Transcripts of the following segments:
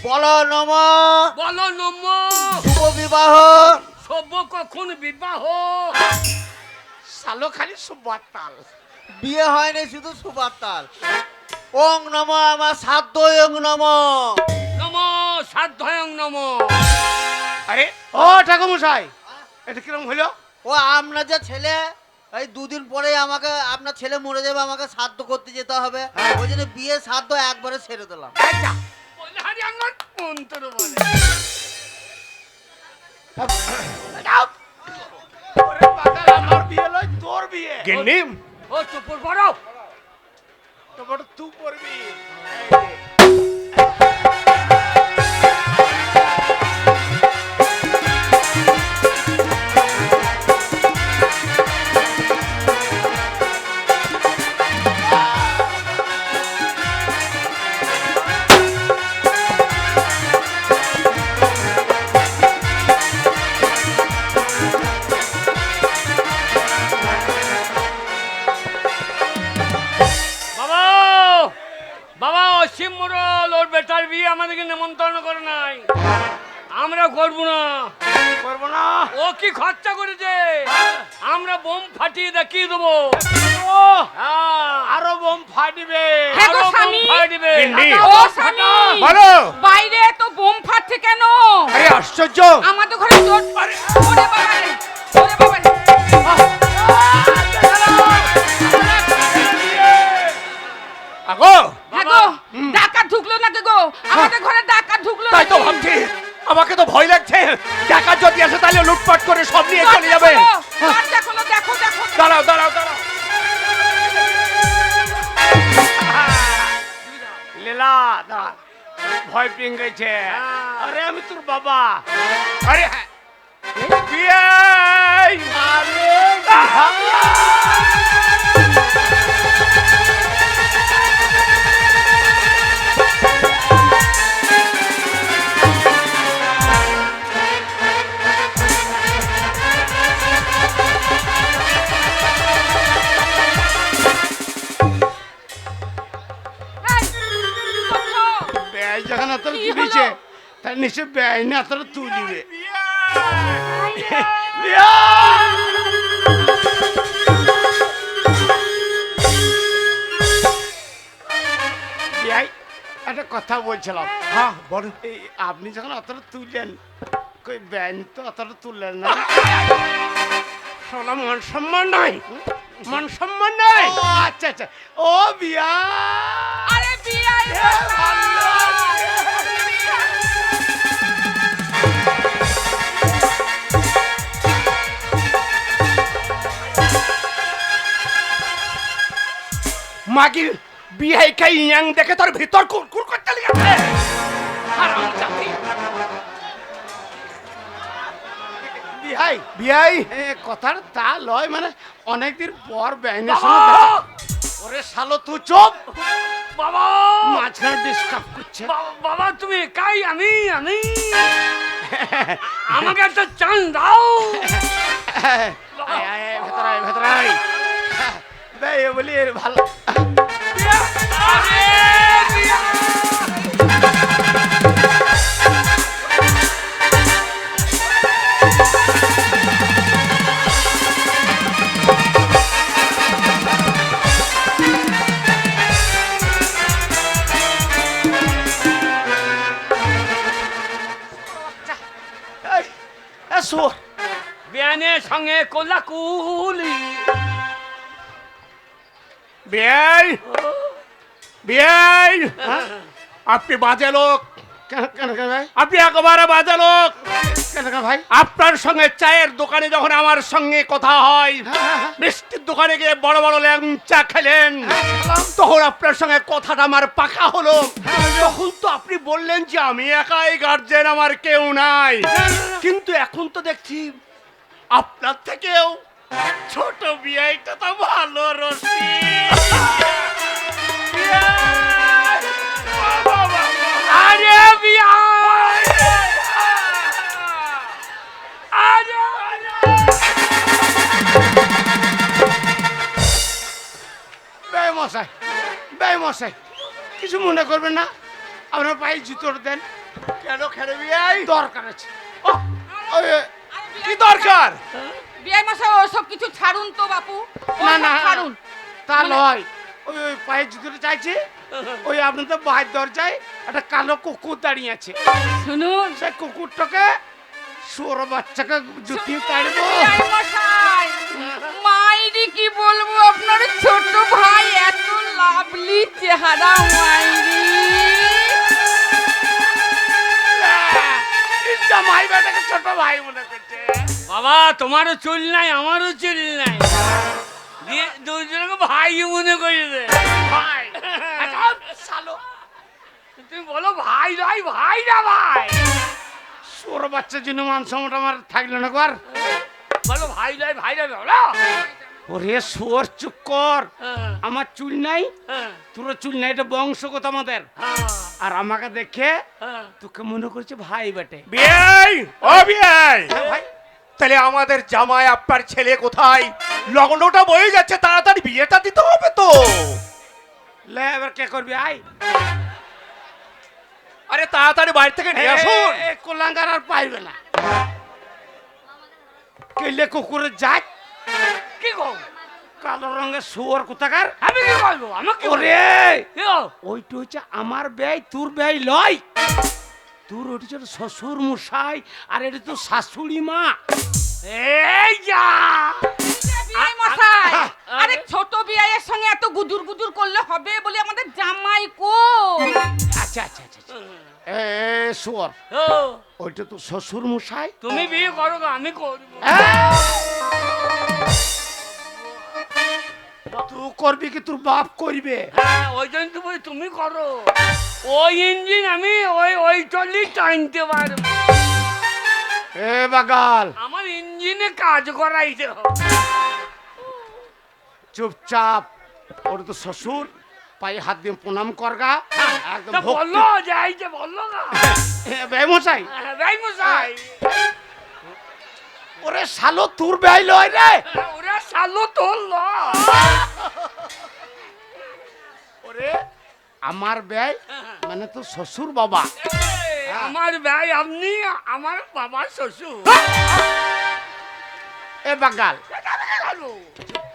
বলো নম। বলো নম। শুভ বিবাহ। শুভ কখন বিবাহ? সালো খালি সুবাত তাল। বিয়ে হয়নি, শুধু সুপার তাল। ওং নম আমার সাধ্য ওং নম। নম সাধ্যয়ং নম। আরে ও ঠাকুরমশাই, এটা কিরম হইলো? ও আপনার যে ছেলে, এই দুদিন পরে আমাকে আপনার ছেলে মরে যাবে, আমাকে শ্রাদ্ধ করতে যেতে হবে। ওই জন্য বিয়ে শ্রাদ্ধ একবারে ছেড়ে দিলাম। আচ্ছা বলে হারি আমার মন্ত্র বলে। ওরে পাগল, আমার বিয়ে লয় তোর বিয়ে। গিন্নি ও চুপ করো। তোমার তুই করবি। বাবা বাবা অসীম মোড়ল ওর বেটার বিয়ে আমাদেরকে নেমন্তন্ন করে নাই, আমরা করবো না। করবো না? ও কি খরচা করেছে, আমরা বোম ফাটিয়ে দেখিয়ে দেবো। ও হ্যাঁ, আরো বোম ফাটিবে। হ্যাঁ গো আরো বোম স্বামী। ফাটিবে। গিন্নি ও স্বামী, বলো। বাইরে তো বোম ফাটছে কেন? আরে আশ্চর্য। আমাদের ঘরে জোর। ওরে বাবা রে, ওরে বাবা রে। আগো হ্যাঁ গো, ডাকাত ঢুকলো নাকি গো? আমাদের ঘরে ডাকাত ঢুকলো তাই তো নাকি? ভাবছি, আমাকে তো ভয় লাগছে। টাকা যদি আসে তাহলে লুটপাট করে সব নিয়ে চলে যাবে। দরজা খোলো, দেখো দেখো। দাঁড়াও দাঁড়াও দাঁড়াও। লীলা না, ভয় পেয়ে গেছে। আরে আমি তোর বাবা। আরে বিয়ে। আরে এই, ওঠো। ব্যয় যখন এত কি তুলিছে, হলো? তার নিশ্চয় ব্যয় না এত তুলিবে। বিয়াই, একটা কথা বলছিলাম। হ্যাঁ বলো। এই আপনি যখন অতটা তুললেন, কই ব্যান তো অতটা তুললেন না। শালা মান সম্মান নাই, মান সম্মান নাই। ও আচ্ছা আচ্ছা, ও বিয়া। আরে বিয়াই এ ভালো আছে। মাগির বিয়ে খাই ইয়াং দেখে তোর ভিতর কুরকুর করতে লেগেছে। হারামজাদি। বিয়াই, বিয়াই এ কথার তা লয়, মানে অনেকদিন পর ব্যানের সঙ্গে দেখা- ওরে শালো তুই চুপ। বাবা মাঝখানে ডিস্টার্ব করছে। বাবা তুমি একাই, আমি আমাকে একটা চান দাও। আয়, আয়, আয়, ভেতরে আয়, ভেতরে আয়। বে, এ বলি এর ভালো। আরে বিয়া। এই, এ শোন। বিয়ানের সঙ্গে কোলাকুলি। বিয়াই বিয়াই আপনি বাজে লোক, কেন কেন কেন ভাই? আপনি একেবারে বাজে লোক। কেন কেন ভাই? আপনার সঙ্গে চায়ের দোকানে যখন আমার সঙ্গে কথা হয়, মিষ্টির দোকানে গিয়ে বড় বড় ল্যাংচা খেলেন, তখন আপনার সঙ্গে কথাটা আমার পাকা হলো। তখন তো আপনি বললেন যে আমি একাই গার্জেন, আমার কেউ নাই। কিন্তু এখন তো দেখছি আপনার থেকেও ছোট বিয়াইটা তো ভালো রসিক। বিয়াই! বাবা, বাবা! আরে বিয়া। আরে মশাই, কিছু মনে করবেন না। আপনার পায়ে জুতোটা দেন, কেন খেলে বিয়াই দরকার আছে। ওহ, ওই, কি দরকার? বিয়াই মশাই ওসব কিছু ছাড়ুন তো বাপু, না ওসব না ছাড়ুন। তা নয়, ওই ওই পায়ে জুতোটা চাইছে, ওই আপনাদের বাড়ির দরজায় একটা কালো কুকুর দাঁড়িয়ে আছে, শুনুন সেই কুকুরটাকে শুয়োর বাচ্চাকে জুতিয়ে তাড়বো। বিয়াই মশাই, মাইরি কি বলবো, আপনার ছোট ভাই এত লাভলি চেহারা মাইরি। জামাই বেটাকে ছোট ভাই মনে করছে। বাবা তোমারও চুল নাই আমারও চুল নাই, দিয়ে দুজনকে ভাই মনে করেছে। ভাই আচ্ছা, শালো তুমি বলো ভাই ভাই ভাই না ভাই, শুয়োর বাচ্চার জন্য মান সম্মান আমার থাকলো না কর। বলো ভাই ভাই ভাই না বলো। ওরে শুয়োর চুপ কর, হ্যাঁ, আমার চুল নাই, হ্যাঁ, তোর চুল নাই, এটা বংশগত আমাদের। হ্যাঁ, আর আমাকে দেখে হ্যাঁ। তোকে মনে করছে ভাই বেটে। বিয়াই ও বিয়াই, ভাই তাহলে আমাদের জামাই আপনার ছেলে কোথায়? লগ্নটা বয়ে যাচ্ছে, তাড়াতাড়ি বিয়েটা দিতে হবে তো। লে এবার কে করবি? আয় আরে তাড়াতাড়ি বাড়ি থেকে নিয়ে আসুন। এ কোলাঙ্গার আর পাইবে না। কেলে কুকুরের জাত, কি গো কালো রঙের শুয়োর কোথাকার। আমি কি বলবো আমাকে ওরে কি গো? ওইটা হচ্ছে আমার ব্যয়, তোর ব্যয় লয়। তোর ওইটা ছিল শ্বশুর মশাই, আর এটা তো শাশুড়ি মা। এই যা বিয়াই মশাই, আরে ছোট বিয়াইয়ের সঙ্গে এত গুজুর গুজুর করলে হবে বলে আমাদের জামাই কো। আচ্ছা আচ্ছা আচ্ছা আচ্ছা। এ শুয়োর, ও, ওইটা তো শ্বশুর মশাই। তুমি বিয়ে করো গো, আমি করবো। তুই করবি কি তোর বাপ করবে? হ্যাঁ, ওই জন্য তো বলি তুমি করো। ওই ইঞ্জিন আমি ওই ওই চল্লি টানতে পারবো। এ বাগাল আমার ইঞ্জিনে কাজ করাইতে হবে। চুপচাপ, ওর তো শ্বশুর, পায়ে হাত দিয়ে প্রণাম করগা, একদম তা ভক্তি। বললো যাই যে বললো না ব্যয় মশাই, ভাই মশাই, ওরে শালো তোর ব্যয় লয় রে। ওরা সালো তোললো। ওরে আমার ব্যয় মানে তো শ্বশুর বাবা। আমার ভাই আপনি আমার বাবা শ্বশুর। এ বাগাল ভালো।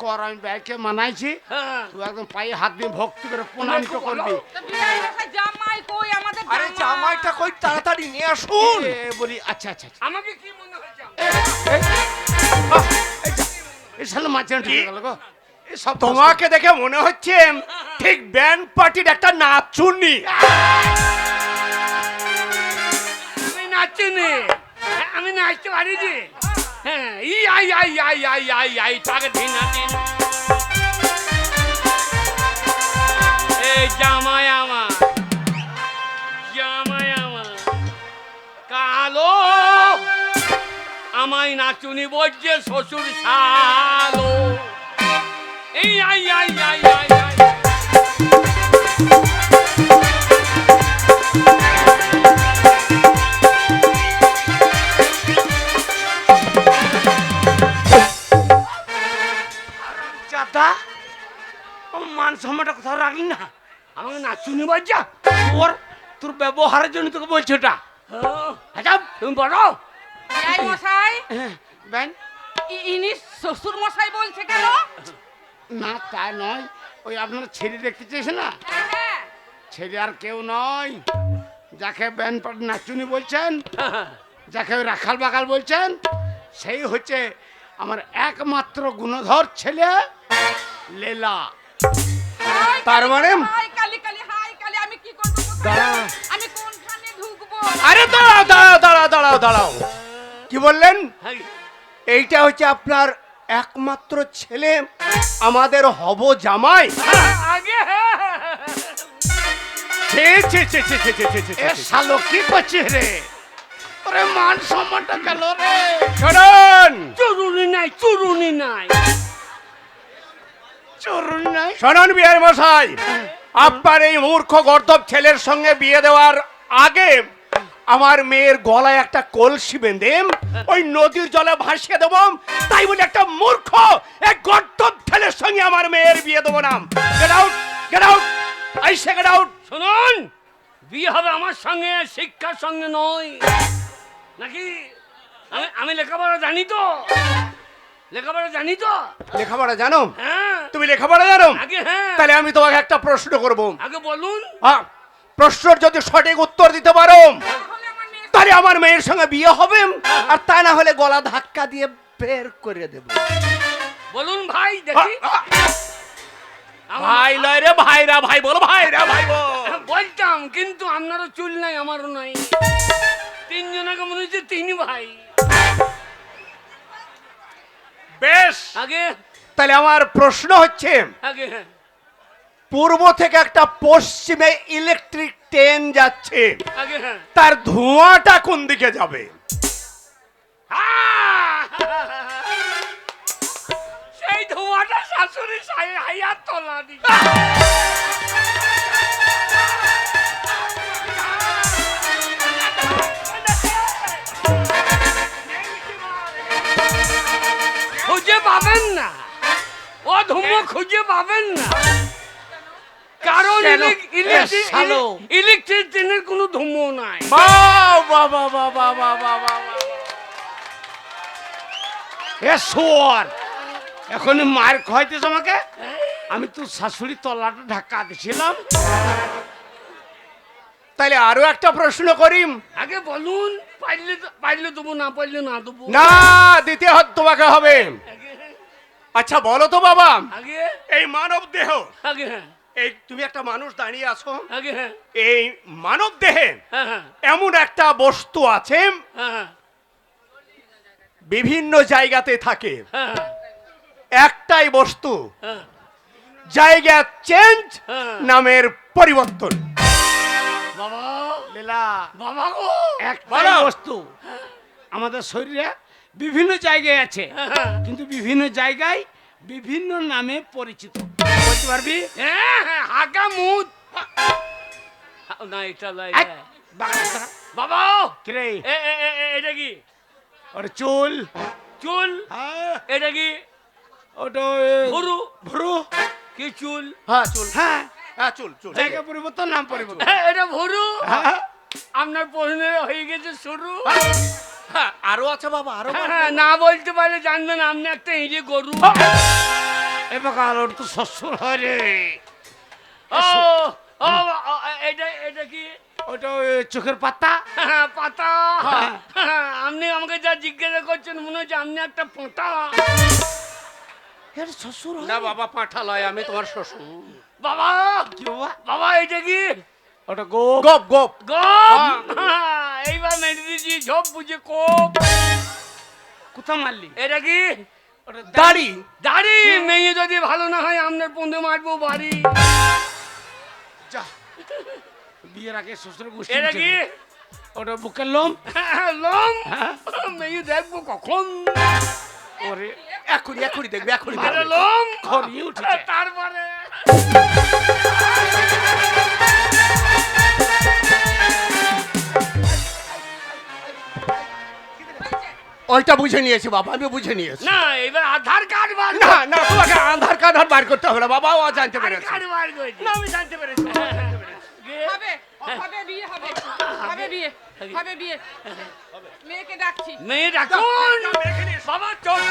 কর, আমি ব্যয়কে মানাইছি, হ্যাঁ। তুই একদম পায়ে হাত দিয়ে ভক্তি করে প্রণাম তো করবি। তা বিয়াই মশাই জামাই কই আমাদের আরে জামাইটা কই, তাড়াতাড়ি নিয়ে আসুন। এ বলি আচ্ছা আচ্ছা আচ্ছা। আমাকে কি মনে হয়েছে? এই শালো মাঝখানে ঢুকে গেল গো। এই সব তোমাকে দেখে মনে হচ্ছে ঠিক ব্যান্ড পার্টির একটা নাচুনি। আমি নাচিনি, আমি নাচতে পারি যে। হ্যাঁ, ই আই আই আই আই আই আই তাকে দিন দিন। এই জামাই আমার, জামাই আমার কালো, আমায় নাচুনি বলছে শ্বশুর শালো। এই আই আই আই আই আই। চাতা, আমার মান সম্মানটা কোথাও রাখলি না। আমাকে নাচুনি বলছে। তোর তোর ব্যবহারের জন্য তোকে বলছি ওটা। আচ্ছা তুমি বলো। বিয়াই মশাই, বেন ইনি শ্বশুর মশাই বলছে কেন? না তা নয়, ওই আপনার ছেলে দেখতে চেয়েছে না, হ্যাঁ, ছেলে আর কেউ নয়, যাকে ব্যান্ড পার্টি নাচুনি বলছেন, যাকে ওই রাখাল বাগাল বলছেন, সেই হচ্ছে আমার একমাত্র গুণধর ছেলে লেলা। হাই তার কালি, মানে? হাই কালি কালি, হাই কালি, আমি কি করবো কোথায়? দাঁড়া। আমি কোনখানে ঢুকবো? আরে দাঁড়াও দাঁড়াও দাঁড়াও দাঁড়াও দাঁড়াও, কি বললেন? হ্যাঁ, এইটা হচ্ছে আপনার একমাত্র ছেলে, আমাদের হব জামাই। আগে ছি, ছি, ছি, ছি, ছি, ছি, ছি, ছি, এ ছি। শালো কি করছিস রে? ওরে মান সম্মানটা গেল রে। শুনুন চুরুনি নাই, চুরুনি নাই। চরুন নাই। শুনুন বিহার মশাই, আপনার এই মূর্খ গর্দব ছেলের সঙ্গে বিয়ে দেওয়ার আগে আমার মেয়ের গলায় একটা কলসি বেঁধে ওই নদীর জলে ভাসিয়ে দেবো, তাই বলে একটা মূর্খ এক গর্দব ছেলের সঙ্গে আমার মেয়ের বিয়ে দেবো না। Get out, get out, I say get out. শুনুন, বিয়ে হবে আমার সঙ্গে, শিক্ষার সঙ্গে নয় নাকি? আমি লেখাপড়া জানি তো, লেখাপড়া জানি তো। লেখাপড়া জানো? হ্যাঁ তুমি লেখাপড়া জানো? আগে হ্যাঁ, তাহলে আমি তোমাকে একটা প্রশ্ন করব। আগে বলুন। প্রশ্নের যদি সঠিক উত্তর দিতে পারো তাহলে আমার মেয়ে তাহলে আমার মেয়ের সঙ্গে বিয়ে হবে, আর তা না হলে গলা ধাক্কা দিয়ে বের করে দেব। বলুন ভাই দেখি। আমার- ভাই লয় রে, ভাইরা ভাই বল, ভাইরা ভাই বল। বলতাম, কিন্তু আপনারও চুল নাই আমারও নাই, তিনজনকে মনে হচ্ছে তিন ভাই। বেশ, আগে তাহলে আমার প্রশ্ন হচ্ছে, আগে হ্যাঁ, পূর্ব থেকে একটা পশ্চিমে ইলেকট্রিক ট্রেন যাচ্ছে, আগে হ্যাঁ। তার ধোঁয়াটা কোন দিকে যাবে? সেই ধোঁয়াটা শাশুড়ি হাইয়ার তোলা দি। খুঁজে পাবেন না, ও ধুমো খুঁজে পাবেন না, কারণ কেন? শালো। ইলেকট্রিক ট্রেনের কোনো ধুমো নাই। বাহ, বাহ, বাহ, বাহ, বাহ, বাহ, বাহ, বাহ, বাহ। এ সোয়ার, এখন মার খাইতেছ আমাকে? আমি তো শাশুড়ি তলাটা ধাক্কা দিছিলাম। তাহলে আরো একটা প্রশ্ন করি। আগে বলুন, পাইলে দেবো, না পাইলে না দেবো। না, দিতে তোমাকে হবে। আগে আচ্ছা বলো তো বাবা, আগে এই মানব দেহ, আগে হ্যাঁ, এই তুমি একটা মানুষ দাঁড়িয়ে আছো, আগে হ্যাঁ, এই মানব দেহে হ্যাঁ হ্যাঁ এমন একটা বস্তু আছে হ্যাঁ বিভিন্ন জায়গাতে থাকে, হ্যাঁ একটাই বস্তু হ্যাঁ জায়গা চেঞ্জ হ্যাঁ। নামের পরিবর্তন। বাবা, লীলা, বাবা গো, একটাই বলো। বস্তু আমাদের শরীরে বিভিন্ন জায়গায় আছে, হ্যাঁ, কিন্তু বিভিন্ন জায়গায় বিভিন্ন নামে পরিচিত। বলতে পারবি? হ্যাঁ, হ্যাঁ, হাগা মুত। না এটা লাই এক, বাগান করা। বাবা, কিরে, এটা কি ওর চুল, চুল? হ্যাঁ, এটা কি ওটা ভুরু? ভ্রু, কি চুল? হ্যাঁ চুল, হ্যাঁ, হ্যাঁ চুল চুল। জায়গা পরিবর্তন, নাম পরিবর্তন। এটা ভুরু? হ্যাঁ, আপনার প্রশ্নে হয়ে গেছে শুরু। হ্যাঁ, আরো আছে বাবা, আরো হ্যাঁ, হ্যাঁ, না বলতে পারলে জানবেন আপনি একটা ইঁড়ে গরু। এবার ওর তো শ্বশুর হয় রে। ও ও ও, এটা কি? ওটা ওই চোখের পাতা। হ্যাঁ, পাতা। হ্যাঁ, আপনি আমাকে যা জিজ্ঞাসা করছেন মনে হচ্ছে আপনি একটা পোঁতা। এর শ্বশুর হয়? না বাবা, পাঁঠা লয়, আমি তোমার শ্বশুর। বাবা, কি বাবা? বাবা এটা কি? ওটা গোপ। গোপ গোপ। গোপ। হ্যাঁ, এইবার মেরে দিয়েছি ঝোপ বুঝে কোপ। কোথা মারলি? এটা কি? ওটা দাড়ি। দাড়ি। মেয়ে যদি ভালো না হয় আপনার পন্দে মারবো বাড়ি। যা, বিয়ের আগে শ্বশুর গোষ্ঠী এটা মিটে কি? গেল। ওটা বুকের লোম। হ্যাঁ, লোম। হ্যাঁ। মেয়ে দেখবো কখন? ওরে এখনই এখনই দেখবে, এখনই আরে দেখবে। লোম। খড়িয়ে উঠেছে। তারপরে ওইটা বুঝে নিয়েছি বাবা, আমি বুঝে নিয়েছি। না, এবার আধার কার্ড বার না না, তোমাকে আধার কার্ড আর বার করতে হবে না বাবা, ও জানতে পেরেছি। কার্ড বার করেছি। না, আমি জানতে পেরেছি। হবে হবে বিয়ে হবে হবে বিয়ে হবে বিয়ে মেয়েকে ডাকছি মেয়ে ডাকুন। বাবা চল।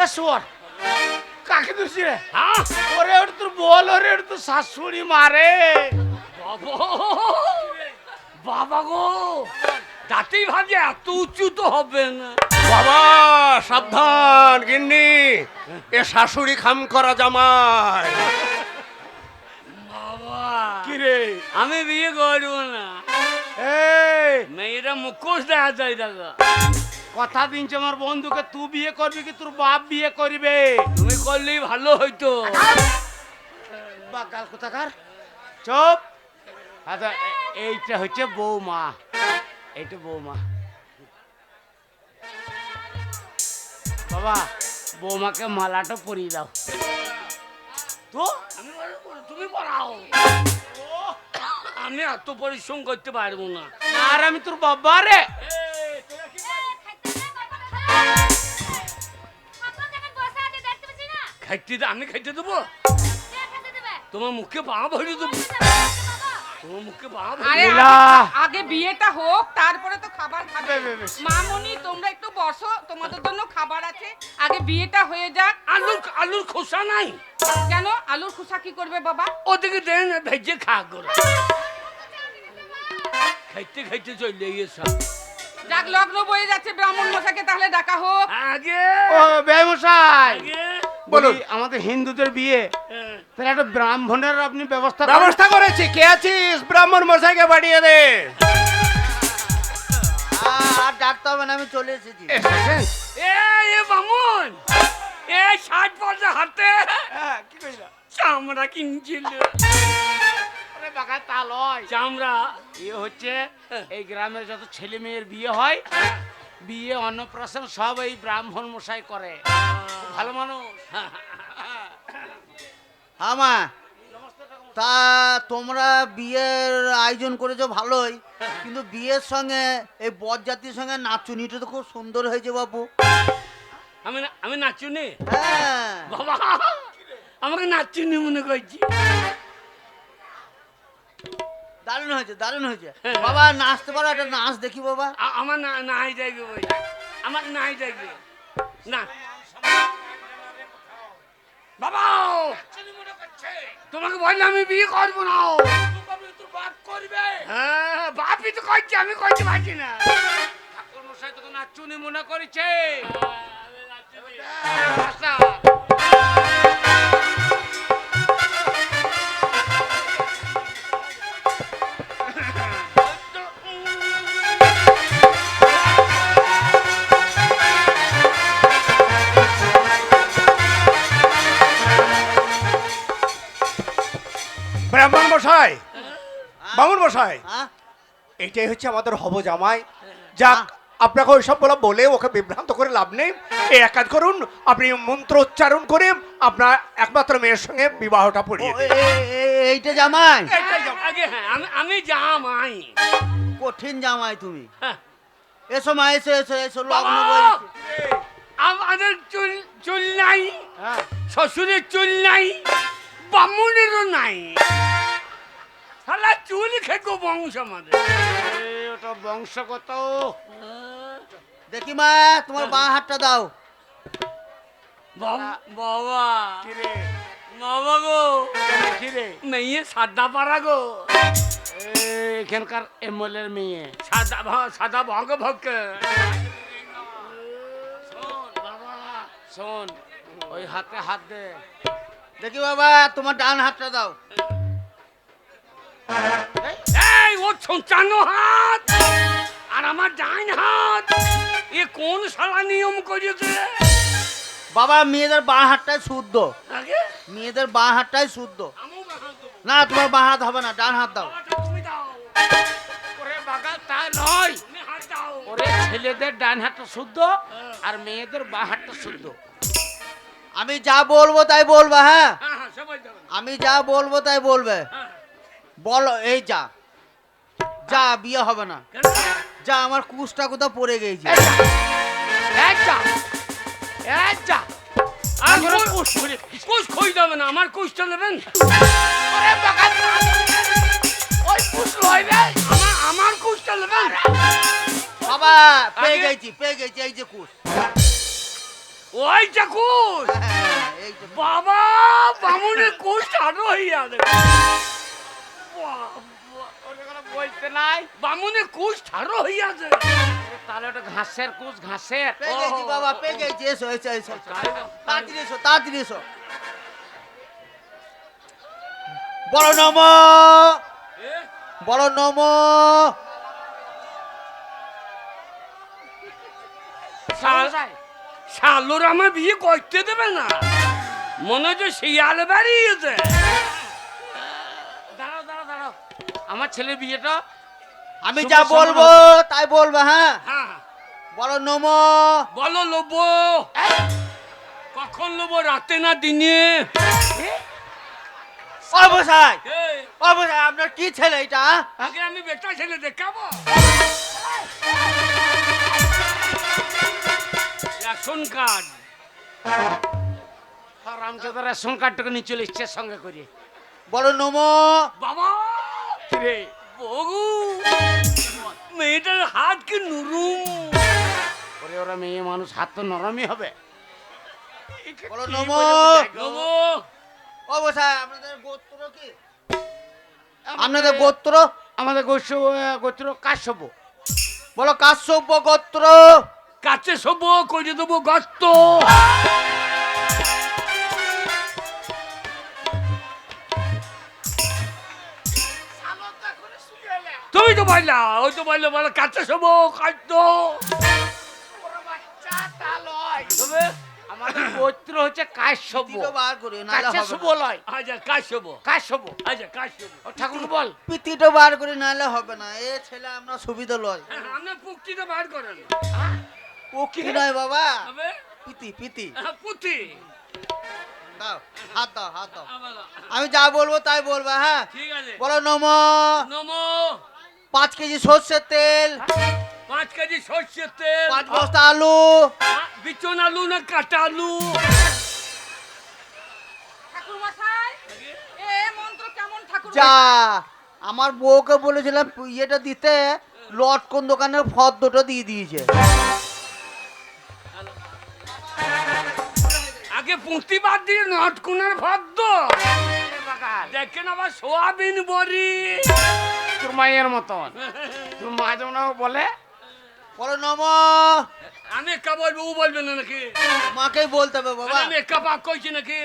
এ শুয়ার, কাকে ধরছি রে? হ্যাঁ, ওরে ওটা তোর বল, ওরে ওটা তোর শাশুড়ি মারে। বাবা, বাবা গো, তাতেই ভাবছি এত উঁচু তো হবে না। বাবা সাবধান, গিন্নি, এ শাশুড়ি খাম করা জামাই। কি রে আমি বিয়ে করবো না। এই মেয়েরা মুখোশ দেখা যায় দাদা। কথা দিনছে আমার বন্ধুকে, তুই বিয়ে করবি কি তোর বাপ বিয়ে করবে? তুমি করলেই ভালো হইতো। বাগাল কোথাকার, চুপ। আচ্ছা এইটা হচ্ছে বৌমা, এইটা বৌমা। বাবা বৌমাকে মালাটা পরিয়ে দাও তো। আমি পারবো না, তুমি পড়াও। আমি এত পরিশ্রম করতে পারবো না। আর আমি তোর বাবা রে। খাইতে আমি খাইতে দেবো? তোমার মুখে পা ভরে দেবো, তোমার মুখে পা ভরে আরে লীলা। আগে বিয়েটা হোক, তারপরে তো খাবার খাবে। বে, বে। মামুনি তোমরা একটু বসো, তোমাদের জন্য খাবার আছে। আগে বিয়েটা হয়ে যাক। আলুর খোসা নাই? কেন আলুর খোসা কি করবে বাবা? ওদিকে দেন ভেজে খা করে। খাইতে খাইতে চলে গেছে। যাক লগ্ন বয়ে যাচ্ছে, ব্রাহ্মণ মশাকে তাহলে ডাকা হোক। আগে ও বেমশাই, আগে বলুন আমাদের হিন্দুদের বিয়ে, হ্যাঁ। তাহলে একটা ব্রাহ্মণের আপনি ব্যবস্থা করেন। ব্যবস্থা করেছি, কে আছিস? ব্রাহ্মণ মশাইকে পাঠিয়ে দে। আর ডাকতে হবে না, আমি চলে এসেছি। এসেছেন? এ বামুন, এ 60 পয়সা হাতে হ্যাঁ, কি কইলা? চামড়া কিনছিল। আরে বাবা তা লয়। চামড়া ইয়ে হচ্ছে এই গ্রামের যত ছেলে মেয়ের বিয়ে হয়, বিয়ে অন্নপ্রাশন সব এই ব্রাহ্মণ মশাই করে। ভালো মানুষ। আমা, তা তোমরা বিয়ের আয়োজন করেছো ভালোই, কিন্তু বিয়ের সঙ্গে এই বরযাত্রীর সঙ্গে নাচুনিটা তো খুব সুন্দর হয়েছে বাবু। আমি নাচুনি? হ্যাঁ, বাবা আমাকে নাচুনি মনে করছি। দারুণ হয়েছে, দারুণ হয়েছে। বাবা নাচতে পারো, একটা নাচ দেখি বাবা। আমার নাই দেখবে বই, আমার নাই দেখবে না। বাবা তোমাকে বললে আমি বিয়ে করবো না। হ্যাঁ বাপই তো করছে, আমি করতে পারছি না। ঠাকুর মশাই তোকে নাচুনি মনে করেছে। ব্রাহ্মণ মশাই, বামুন মশাই, হ্যাঁ, এইটাই হচ্ছে আমাদের হব জামাই। যাক, আপনাকে ওইসব বলে ওকে বিভ্রান্ত করে লাভ নেই। এই এক কাজ করুন, আপনি মন্ত্র উচ্চারণ করে আপনার একমাত্র মেয়ের সঙ্গে বিবাহটা ও, পড়িয়ে দিন। এইটা জামাই? আগে হ্যাঁ আমি জামাই। কঠিন জামাই তুমি। হ্যাঁ। এসো মা, এসো এসো এসো, লগ্ন বাবা! বলছি। আমাদের চুল নাই, হ্যাঁ, শ্বশুরের চুল নাই, বামুনেরও নাই। শালা চুল খেকো বংশ আমাদের। ওটা বংশগত। দেখি মা, তোমার বাঁ হাতটা দাও। বাবা কিরে বাবা গো, কিরে, মেয়ে সাদা পাড়া গো, এখানকার এমএলএর মেয়ে। সাদা ভগ ভগ। শোন, ওই হাতে হাত দে। দেখি বাবা, তোমার ডান হাতটা দাও। এই ও 55 হাত আর আমার ডান হাত, এ কোন শালা নিয়ম করেছে? বাবা মেয়েদের বাঁ হাতটাই শুদ্ধ, আগে মেয়েদের বাঁ হাতটাই শুদ্ধ। আমিও হাত দেবো। না, তোমার বাঁ হাত হবে না, ডান হাত দাও। বাবাটা তুমি দাও, ওরে বাগা তা নয়, তুমি হাত দাও। ওরে ছেলেদের ডান হাতটা শুদ্ধ আর মেয়েদের বাঁ হাতটা শুদ্ধ। আমি যা বলবো তাই বলবে, হ্যাঁ? হ্যাঁ হ্যাঁ সবাই দাও। আমি যা বলবো তাই বলবে। হ্যাঁ বলো, এই যা যা, বিয়ে হবে না। কেন? যা, আমার কুচটা কোথাও পড়ে গেছে। আর কুছ খই দেবে না, আমার কুছটা নেবেন। আমার কুছটা নেবেন। বাবা পেয়ে আগে- গেছি, পেয়ে গেছি, এই যে কুচ। ওই যে কুছ। হ্যাঁ, এই যে। বাবা বামুনের কুছ আরো হইয়া দেবে। বলতে নাই, বামুনের কুছ ঠাড়ো হইয়াছে। তাহলে ওটা ঘাসের কুচ, ঘাসের। পেয়ে গেছি বাবা, পেয়ে গেছি। এসো এসো এসো, তাড়াতাড়ি এসো, তাড়াতাড়ি এসো। বলো নম, এ? বলো নম। শালোর আমার বিয়ে করতে দেবে না, মনে হচ্ছে শিয়াল বেরিয়েছে। দাঁড়াও দাঁড়াও দাঁড়াও, আমার ছেলের বিয়েটা আমি শুভ যা সম্মান বলবো তাই বলবে, হ্যাঁ। হ্যাঁ, বলো নম। বলো লোবো। কখন লোবো, রাতে না দিনে? অবসাই, এই, অবসাই, আপনার কি ছেলে এটা? আগে আমি বেটা ছেলে দেখাবো। Ration card. রামচন্দ্র রেশন কার্ডটাকে নিয়ে চলে এসছে সঙ্গে করে। বলো নম। বাবা রে বহু, মেয়েটার হাত কি নুরুম। ওরে ওরা মেয়ে মানুষ, হাত তো নরমই হবে। বলো কি নম। বলে দেখো। লোবো। অবসাই, আপনাদের গোত্র কি? আপনাদের গোত্র? আমাদের গোত্র কাশ্যপ। বলো কাশ্যপ গোত্র। কাছে সব করে দেবো গর্ত। তুমি তো বললা, ওই তো বললো, বলো কাছে সব খাদ্য। তবে আমাদের গোত্র হচ্ছে কাশ্যপ। পিতিটা বার করে, নাহলে হবে কাশ্যপ না। লয়, আচ্ছা কাশ্যপ, কাশ্যপ। আচ্ছা কাশ্যপ। ও ঠাকুর বল। পিতিটা বার করে, নাহলে হবে না। এ ছেলে আমরা সুবিধা লয়। আপনার পুক্তিটা বার করেন। ও কি নয় বাবা, তবে পিতি পিতি। পুঁতি। দাও, হাত দাও, হাত দাও। আবার, আমি যা বলবো তাই বলবা, হ্যাঁ। ঠিক আছে। বলো নম। নমো। 5 কেজি সর্ষের তেল, 5 কেজি সর্ষের তেল, 5 বস্তা আলু। বিচন আলু না কাটা আলু? ঠাকুরমশাই, এ মন্ত্র কেমন ঠাকুর? যা, আমার বউকে বলেছিলাম ইয়েটা দিতে, লটকন দোকানের ফর্দটা দিয়ে দিয়েছে। আগে পুঁতি বাদ দিয়ে নটকুনের ভদ্র দেখেন, আবার সোয়াবিন বড়ি। তোর মায়ের মতন। তোর মা যেমন আমাকে বলে। বলো নম। আমি একা বলবো, ও বলবে না নাকি? মাকেই বলতে হবে বাবা। আমি একা পাক কইছি নাকি?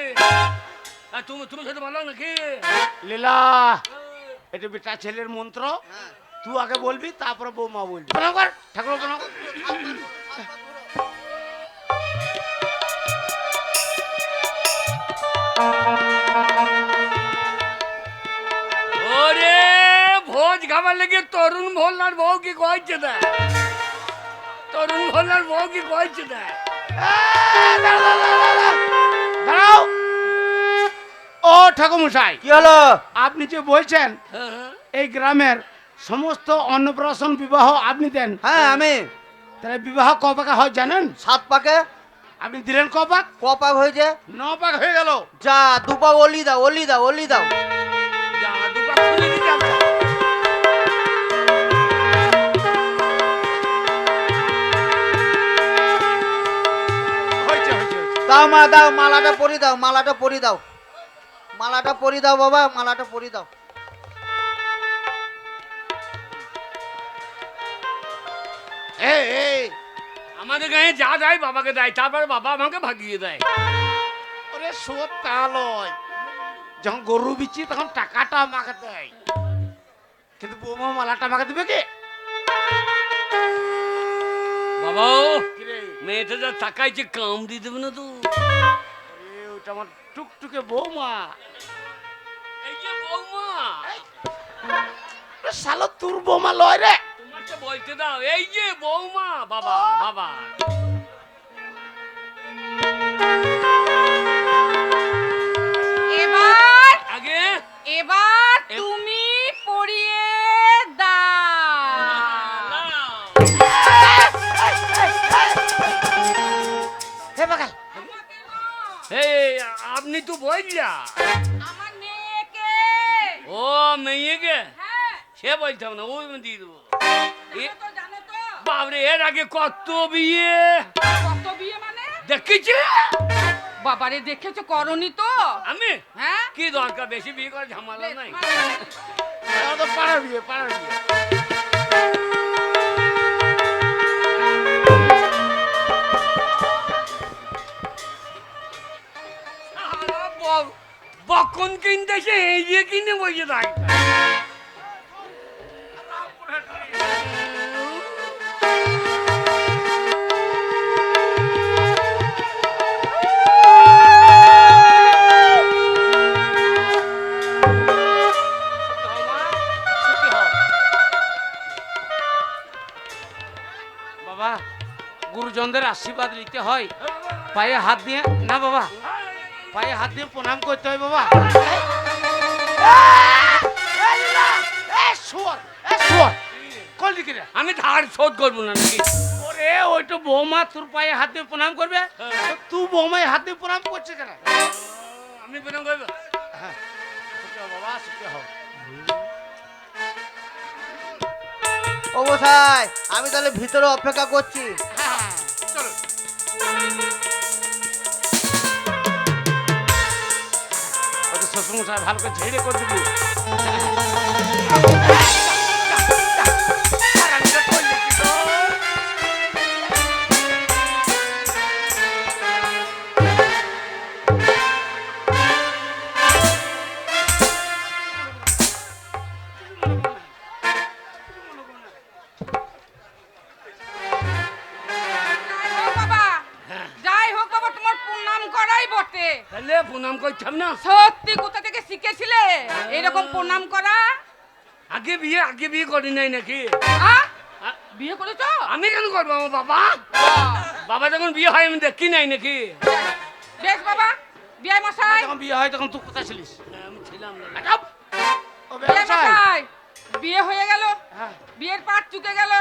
আর তুমি তুমি সাথে বলো নাকি? লীলা, এটা বেটা ছেলের মন্ত্র। হ্যাঁ। তুই আগে বলবি, তারপরে বৌমা বলবি। প্রণাম কর ঠাকুর, প্রণাম কর। ওরে ভোজ খাবার লেগে তরুণ ভোলার বউ কি কইছে দেয়? তরুণ ভোলার বউ কি কইছে দেয়? দাঁড়াও। ও ঠাকুরমশাই, কি হলো? আপনি যে বলছেন হ্যাঁ, হ্যাঁ। এই গ্রামের সমস্ত অন্নপ্রাশন বিবাহ আপনি দেন, হ্যাঁ, আমি তাহলে বিবাহ ক পাকা হয় জানেন? 7 পাকে। আপনি দিলেন ক পাক? ক পাক হয়েছে? 9 পাক হয়ে গেল। যা, 2 পাক অলি দাও, অলি দাও, অলি দাও। যা, দুপাক খুলে দিতে হবে। হয়েছে হয়েছে হয়েছে। দাও মা, দাও, মালাটা পরি দাও, মালাটা পরি দাও, মালাটা পরি দাও বাবা, মালাটা পরি দাও। এই এই, আমাদের গায়ে যা দেয় বাবাকে দেয়, তারপর বাবা আমাকে ভাগিয়ে দেয়। ওরে শোধ তা লয়, যখন গরু বিচি তখন টাকাটা আমাকে দেয়, কিন্তু বৌমা মালাটা আমাকে দেবে কে? বাবা কিরে, মেয়েটা যা তাকাইছে, কাম দিয়ে দেবে না তো? আরে ওটা আমার টুকটুকে বৌমা। এই যে বৌমা, ওরে শালা তোর বৌমা লয় রে। তোমাকে বলতে দাও, এই যে বৌমা। বাবা বাবা, এবার আগে এবার তুমি পড়িয়ে দাও। হে বাগাল, এই আপনি তো বললা আমার মেয়েকে, ও মেয়েকে, হ্যাঁ, সে বলতাম না, ওই আমি দিয়ে দেবো। জানো তো বাবরে, এর আগে কত বিয়ে কত বিয়ে মানে? দেখেছি। বাবারে, দেখেছো করনি তো? আমি হ্যাঁ, কি দরকার, বেশি বিয়ে করে ঝামেলা নাই। এটা তো পাড়ার বিয়ে, পাড়ার বিয়ে। বক যখন কিনতে সে এই যে কিনে বসে থাক বাবা গুরুজনদের আশীর্বাদ নিতে হয়, পায়ে হাত দিয়ে না বাবা, পায়ে হাত দিয়ে প্রণাম করতে হয় বাবা। আমি ধার শোধ করবো না নাকি? ওরে ওইটা বৌমা তোর পায়ে হাত দিয়ে প্রণাম করবে, তুই বৌমায় হাত দিয়ে প্রণাম করছে কেন? আমি প্রণাম করবো? বাবা সুখে হও। ও গোসাই, আমি তাহলে ভিতরে অপেক্ষা করছি। চলো ওটা শ্বশুরমশাই ভালো করে ঝেড়ে করে দিবি। যাই হোক বাবা, তোমার প্রণাম করাই বটে। তাহলে প্রণাম করছাম না? সত্যি কোথা থেকে শিখেছিলে এরকম প্রণাম করা? আগে বিয়ে করি নাই নাকি? আ? বিয়ে করেছো? আমি কেন করবো? আমার বাবা বাবা যখন বিয়ে হয় আমি দেখি নাই নাকি? বেশ বাবা, বিয়ে মশাই, যখন বিয়ে হয় তখন তুই কোথায় ছিলিস? আমি ছিলাম না। ও বিয়ে ব্যবসায়। মশাই, বিয়ে হয়ে গেল, হ্যাঁ। বিয়ের পাট চুকে গেল,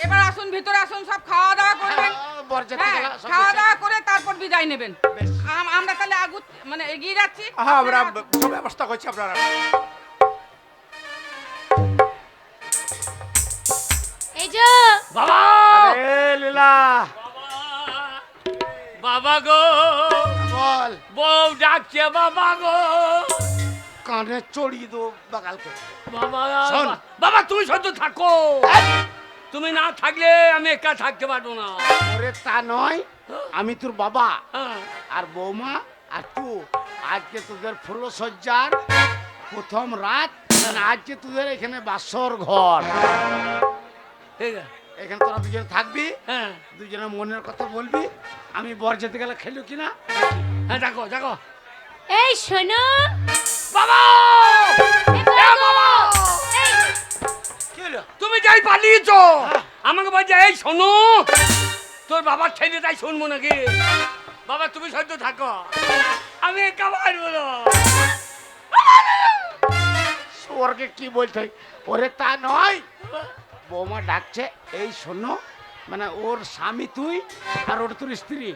এবার আসুন ভিতরে আসুন, সব খাওয়া দাওয়া করবেন। বরযাত্রী হ্যাঁ, গেলা, সব খাওয়া বসে। দাওয়া করে তারপর বিদায় নেবেন। বেশ। আমরা তাহলে মানে এগিয়ে যাচ্ছি। হ্যাঁ আমরা সব ব্যবস্থা করছি আপনারা। এই যে বাবা এ লীলা বাবা গো, বল, বউ ডাকছে বাবা গো। কানে চড়িয়ে দো বাগালকে। বাবা শোন। বাবা তুমি সহ্য থাকো, তুমি না থাকলে আমি একা থাকতে পারবো না। ওরে তা নয়, আমি তোর বাবা হ্যাঁ। আর বৌমা আর তুই আজকে তোদের ফুলসজ্জার প্রথম রাত, মানে আজকে তোদের এখানে বাসর ঘর। ঠিক আছে। এখানে তোরা দুজন থাকবি, হ্যাঁ দুজনে মনের কথা বলবি। আমি বর যেতে গেলে খেলো কিনা। হ্যাঁ দেখো দেখো এই শোনো বাবা এই বাবা, এই কি হলো? তুমি যাই পালিয়েছো, আমাকে বলছে এই শোনো, তোর বাবার ছেলে তাই শুনবো নাকি? বাবা তুমি সহ্য থাকো, আমি একা পারবো না। স্বর্গে কি বলতে হয়? ওরে তা নয়, বৌমা ডাকছে, এই শোনো, মানে ওর স্বামী তুই আর ওর তোর স্ত্রী,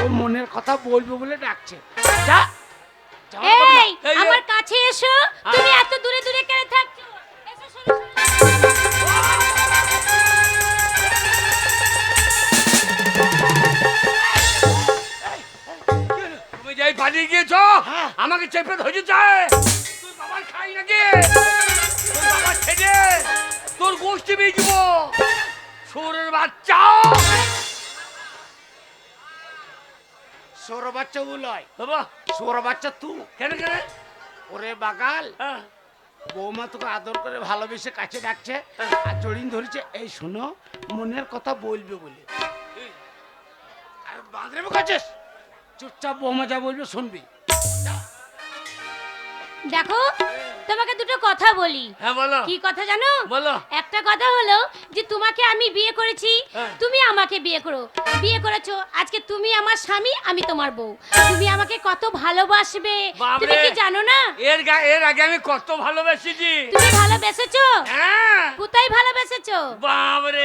ও মনের কথা বলবে বলে ডাকছে। যা, যাওয়ার কথা না। এই এই যে- আমার কাছে এসো, তুমি এত দূরে দূরে কেন থাকছো? এসো, শোনো, শোনো। তুমি যাই পালিয়ে গিয়েছো, আমাকে চেপে ধরে যায়। তোর বাবার খাই নাকি? তোর বাবার ছেলে, তোর গোষ্ঠী বেজব, সুরের বাচ্চা। সৌর বাচ্চা উলয়, বাবা সৌর বাচ্চা তুই। কেন কেন? ওরে বাগাল, হ্যাঁ। বৌমা তোকে আদর করে ভালোবেসে কাছে ডাকছে আর জড়িয়ে ধরেছে, এই শোনো, মনের কথা বলবে বলে। আর বাঁধরে কাছিস, চুপচাপ বৌমা যা বলবে শুনবি। দেখো তোমাকে দুটো কথা বলি। হ্যাঁ বলো। কি কথা জানো? বলো। একটা কথা হলো যে তোমাকে আমি বিয়ে করেছি, হ্যাঁ। তুমি আমাকে বিয়ে করো, বিয়ে করেছো, আজকে তুমি আমার স্বামী, আমি তোমার বউ, তুমি আমাকে কত ভালোবাসবে তুমি বাপরে। কি জানো না? এর আগে আমি কত ভালোবেসেছি। তুমি ভালোবেসেছো? হ্যাঁ কোথায় ভালোবেসেছো? বাবরে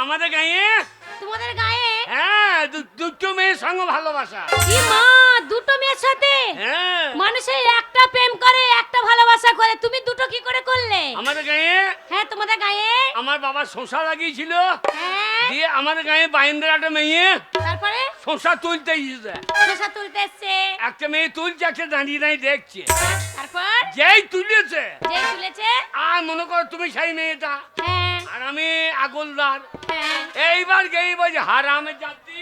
আমাদের গাঁয়ে, তোমাদের গায়ে? হ্যাঁ দুটো মেয়ের সঙ্গে ভালোবাসা। কি মা, দুটো মেয়ের সাথে? হ্যাঁ মানুষের একটা প্রেম করে, একটা ভালোবাসা করে, তুমি দুটো কি করে করলে? আমাদের গাঁয়ে হ্যাঁ তোমাদের গায়ে? আমার বাবা শোষা লাগিয়েছিল, হ্যাঁ, দিয়ে আমাদের গাঁয়ে বাইন্দ্রার একটা মেয়ে তারপরে শোষা তুলতে গিয়েছে। শসা তুলতে এসছে, একটা মেয়ে তুলছে, একটা দাঁড়িয়ে দাঁড়িয়ে দেখছে। তারপর যেই তুলেছে, যে তুলেছে, আর মনে করো তুমি সেই মেয়েটা হ্যাঁ আর আমি আগলদার। হ্যাঁ, এইবার গেই বলছে হারামে জাতি,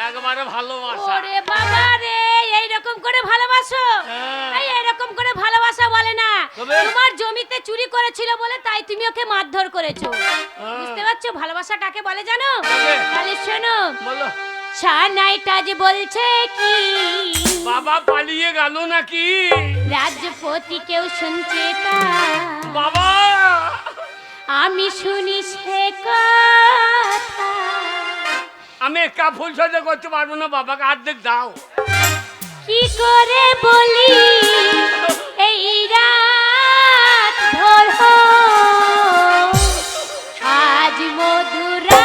একবারে ভালোবাসা। ওরে বাবা রে, এইরকম করে ভালোবাসো? হ্যাঁ। এইরকম করে ভালোবাসা বলে না। তবে? তোমার জমিতে চুরি করেছিল বলে তাই তুমি ওকে মারধর করেছো। বুঝতে পারছো ভালোবাসা কাকে বলে জানো? তবে? তাহলে শোনো, বলো। সানাইটা যে বলছে কি বাবা পালিয়ে গেল নাকি? রাজপতি কেউ শুনছে তা, বাবা আমি শুনি সে কথা। আমি একা ফুল সজ্জা করতে পারবো না, বাবাকে অর্ধেক দাও। কি করে বলি এই রাত ভোর হোক, আজ মধুরা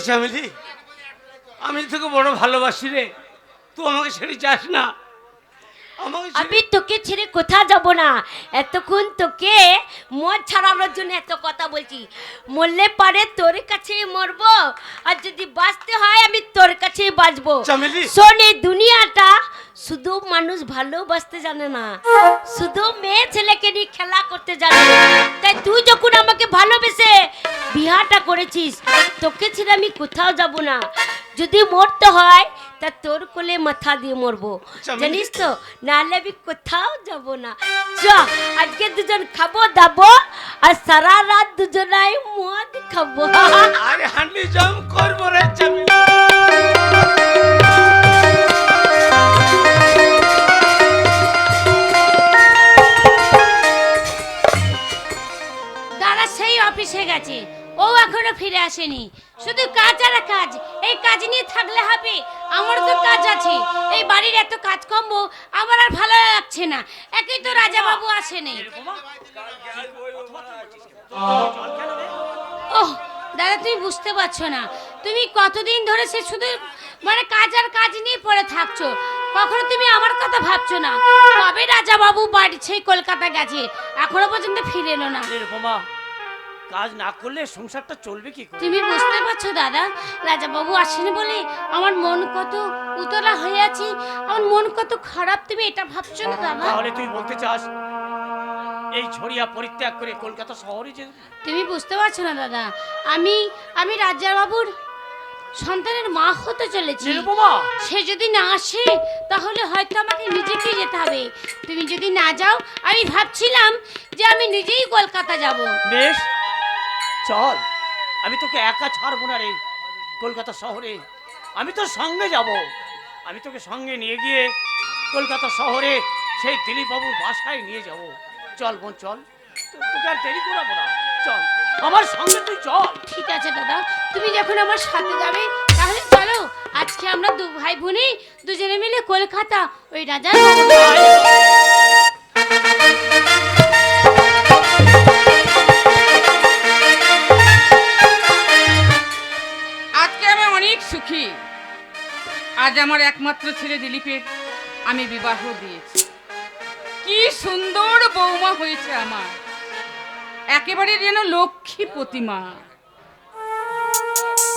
চামেলি, আমি তোকে বড় ভালোবাসি রে, তুই আমাকে ছেড়ে যাস না। আমি তোকে ছেড়ে কোথাও যাব না। এতক্ষণ তোকে মন ছাড়ানোর জন্য এত কথা বলছি। মরলে পারে তোর কাছেই মরবো, আর যদি বাঁচতে হয় আমি তোর কাছেই বাঁচবো। চামেলি, শোন, এই দুনিয়াটা শুধু মানুষ ভালোবাসতে জানে না, শুধু মেয়ে ছেলেকে নিয়ে খেলা করতে জানে। তাই তুই যখন আমাকে ভালোবেসে বিহাটা করেছিস, তোকে ছেড়ে আমি কোথাও যাব না। যদি মরতে হয় তা তোর কোলে মাথা দিয়ে মরবো, জানিস তো, নাহলে আমি কোথাও যাব না। চ, আজকে দুজন খাবো দাবো, আর সারা রাত দুজনাই মদ খাবো। আরে হান্ডি জাম করবো রে চামেলি। দাদা সেই অফিসে গেছে, ও এখনো ফিরে আসেনি। শুধু কাজ আর কাজ, এই কাজ নিয়ে থাকলে হবে? আমার তো কাজ আছে, এই বাড়ির এত কাজ কম্ব আমার আর ভালো লাগছে না। একই তো রাজা বাবু আসেনি। ওহ দাদা, তুমি বুঝতে পারছো না, তুমি কতদিন ধরে সে শুধু মানে কাজ আর কাজ নিয়ে পড়ে থাকছো, কখনো তুমি আমার কথা ভাবছো না। কবে রাজা বাবু বাড়ি সেই কলকাতা গেছে, এখনো পর্যন্ত ফিরে এলো না। কাজ না করলে সংসারটা চলবে কি করে? তুমি বুঝতে পারছো দাদা, রাজা বাবু আসেনি বলে আমার মন কত উতলা হয়ে আছে, আমার মন কত খারাপ, তুমি এটা ভাবছো না দাদা? তাহলে তুই বলতে চাস এই ঝরিয়া পরিত্যাগ করে কলকাতা শহরে যে? তুমি বুঝতে পারছো না দাদা, আমি রাজা বাবুর সন্তানের মা হতে চলেছি। সে যদি না আসে তাহলে হয়তো আমাকে নিজেকে যেতে হবে। তুমি যদি না যাও, আমি ভাবছিলাম যে আমি নিজেই কলকাতা যাব। বেশ, চল, আমি তোকে একা ছাড়বো না রে কলকাতা শহরে, আমি তোর সঙ্গে যাব। আমি তোকে সঙ্গে নিয়ে গিয়ে কলকাতা শহরে সেই দিলীপ বাবুর বাসায় নিয়ে যাব। চল বোন চল, তোকে আর দেরি করাবো না, চল আমার সঙ্গে তুই চল। ঠিক আছে দাদা, তুমি যখন আমার সাথে যাবে তাহলে চলো, আজকে আমরা দু ভাই বোনে দুজনে মিলে কলকাতা ওই রাজার আজকে আমি অনেক সুখী। আজ আমার একমাত্র ছেলে দিলীপের আমি বিবাহ দিয়েছি। কি সুন্দর বৌমা হয়েছে আমার, একেবারে যেন লক্ষ্মী প্রতিমা।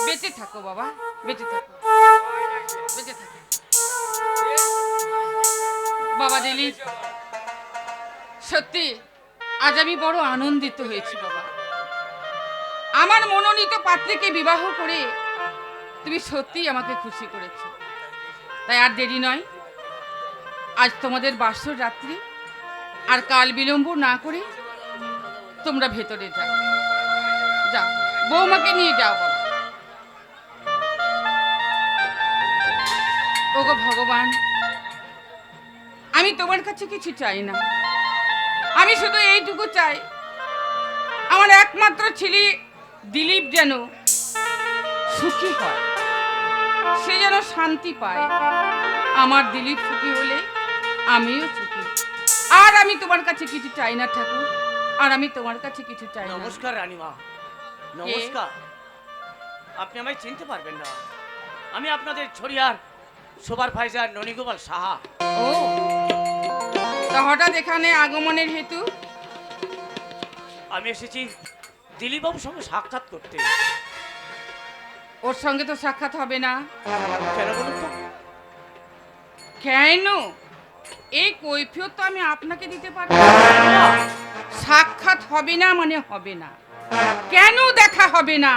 বেঁচে থাকো বাবা, বেঁচে থাকো, বেঁচে থাকো। বাবা দিলীপ, সত্যি আজ আমি বড় আনন্দিত হয়েছি বাবা। আমার মনোনীত পাত্রীকে বিবাহ করে তুমি সত্যি আমাকে খুশি করেছো। তাই আর দেরি নয়, আজ তোমাদের বাসর রাত্রি, আর কাল বিলম্ব না করে তোমরা ভেতরে যাও। যাও, বৌমাকে নিয়ে যাও বাবা। ওগো ভগবান, আমি তোমার কাছে কিছু চাই না, আমি শুধু এইটুকু চাই, আমার একমাত্র ছেলে দিলীপ যেন সুখী হয়, সে যেন শান্তি পায়। আমার দিলীপ সুখী হলে আমিও সুখী। আর আমি তোমার কাছে কিছু চাই না ঠাকুর, আর আমি তোমার কাছে কিছু চাই না। নমস্কার রানীমা, নমস্কার। আপনি আমায় চিনতে পারবেন না, আমি আপনাদের ছড়িয়ার সুপারভাইজার ননীগোপাল সাহা। ও, তা হঠাৎ এখানে আগমনের হেতু? আমি এসেছি দিলীপবাবুর সঙ্গে সাক্ষাৎ করতে। ওর সঙ্গে তো সাক্ষাৎ হবে না। কেন বলুন তো? কেন? এই কৈফিয়ত তো আমি আপনাকে দিতে পারবো না। সাক্ষাৎ হবে না মানে হবে না। কেন দেখা হবে না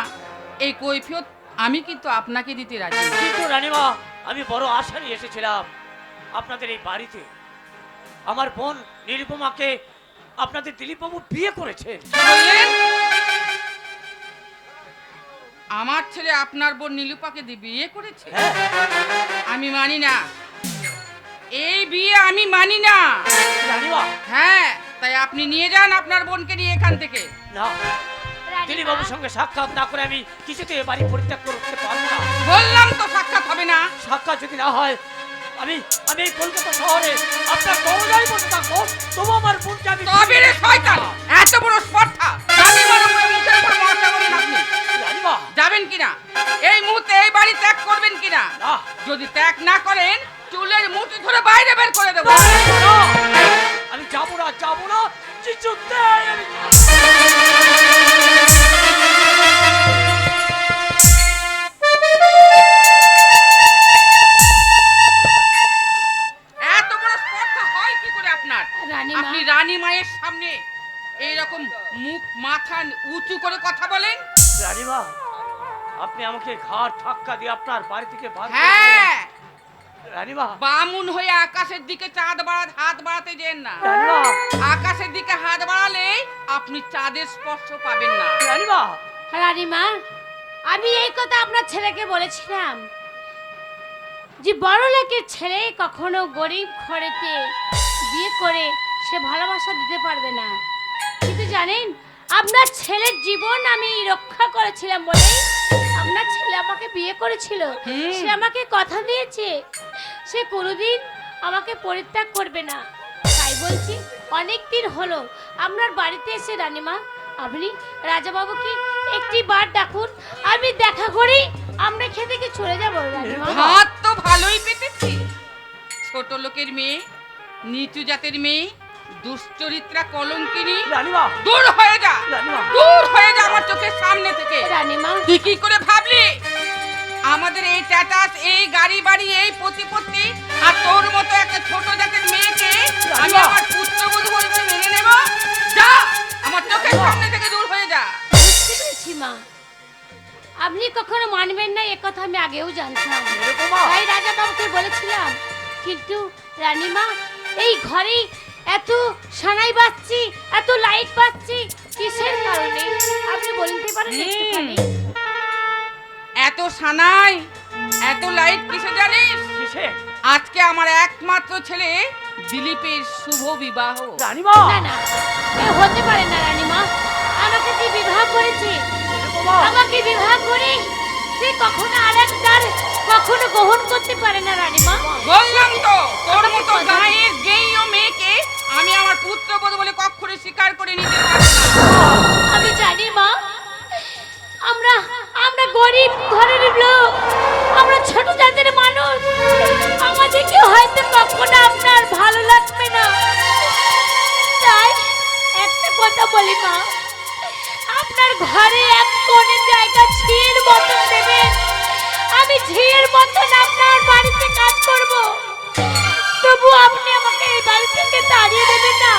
এই কৈফিয়ত আমি কিন্তু আপনাকে দিতে রাজি না। কিন্তু রানীমা, আমি বড় আশা নিয়ে এসেছিলাম আপনাদের এই বাড়িতে। আমার বোন নিরুপমাকে আপনাদের দিলীপবাবু বিয়ে করেছেন। বললেন আমার ছেলে আপনার বোন নীলুপাকে বিয়ে করেছে? হ্যাঁ। আমি মানি না, এই বিয়ে আমি মানি না। রানীমা, হ্যাঁ, তাই আপনি নিয়ে যান আপনার বোনকে নিয়ে এখান থেকে। না, দিলীপবাবুর সঙ্গে সাক্ষাৎ না করে আমি কিছুতে এ বাড়ি পরিত্যাগ করতে পারবো না। বললাম তো সাক্ষাৎ হবে না। সাক্ষাৎ যদি না হয় আমি এই কলকাতা শহরে আপনার দরজায় বসে থাকবো, তবু আমার বোনকে আমি তবে রে শয়তান, এত বড় স্পর্ধা রানীমার উপরে মুখের উপর মহড়া করেন আপনি। রানীমা, যাবেন কিনা? এই মুহূর্তে এই বাড়ি ত্যাগ করবেন কিনা? না। যদি ত্যাগ না করেন চুলের মুঠি ধরে বাইরে বের করে দেবো। আমি যাবো না কিছুতেই আমি এত বড় স্পর্ধা হয় কি করে আপনার? রানীমা। আপনি রানী মায়ের সামনে এইরকম মুখ মাথা উঁচু করে কথা বলেন? রানীমা, আপনি আমাকে ঘাট ধাক্কা দিয়ে আপনার বাড়ি থেকে বার করে হ্যাঁ, দিলেন। রানীমা, বামুন হয়ে আকাশের দিকে হাত বাড়াতে যেন না। রানীমা, আকাশের দিকে হাত বাড়ালে আপনি চাঁদের স্পর্শ পাবেন না। রানীমা, রানীমা, আমি এই কথা আপনার ছেলেকে বলেছিলাম যে বড় লোকের ছেলে কখনো গরিব ঘরেতে বিয়ে করে সে ভালোবাসা দিতে পারবে না। কিন্তু জানেন, আপনার ছেলের জীবন আমি রক্ষা করেছিলাম বলে আপনার ছেলে আমাকে বিয়ে করেছিল। সে আমাকে কথা দিয়েছে সে কোনোদিন আমাকে পরিত্যাগ করবে না। তাই বলছি, অনেক দিন হলো আপনার বাড়িতে এসে রানীমা, আপনি রাজাবাবুকে একটি বার ডাকুন, আমি দেখা করি, আমরা খেতে কি চলে যাবো রানীমা। ভাত তো ভালোই পেতেছি। ছোট লোকের মেয়ে, নিচু জাতের মেয়ে, দুশ্চরিত্রা কলঙ্কিনী, রানীমা, দূর হয়ে যা, রানীমা। দূর হয়ে যা আমার চোখের সামনে থেকে। রানীমা, তুই কি করে ভাবলি আমাদের এই ট্যাটাস, এই গাড়ি বাড়ি, এই প্রতিপত্তি আর তোর মতো একটা ছোট জাতের মেয়েকে আমি আমার পুত্রবধূ বলে মেনে নেব? যা, আমার চোখের সামনে থেকে দূর হয়ে যা। বুঝতে পেরেছি মা, আপনি কখনো মানবেন না এ কথা আমি আগেও জানতাম, তাই রাজাবাবুকে বলেছিলাম। কিন্তু রানীমা, এই ঘরে এত সানাই বাজছি, এত লাইট বাজছি, কিসের কারণে আপনি বলতে পারেন একটুখানি? এত সানাই, এত লাইট কিসে জানিস? কিসে? আজকে আমার একমাত্র ছেলে দিলীপের শুভ বিবাহ। রানীমা, না না, এ হতে পারে না রানীমা। আমাকে যে বিবাহ করেছে, আমাকে বিবাহ করে সে কখনো আরেকটার কখনো গ্রহণ করতে পারে না রানীমা। বললাম তো, তোর মতো গায়ের গেইও মেয়েকে আমি আমার পুত্রবধূ বলে কখনো স্বীকার করে নিতে পারবো না। আমি জানি মা, আমরা গরিব ঘরের লোক, ঘরে এক কোণে জায়গা ঝিয়ের মতন দেবেন, আমি ঝিয়ের মতন আপনার বাড়িতে কাজ করব, তবু আপনি আমাকে এই বাড়ি থেকে তাড়িয়ে দেবেন না।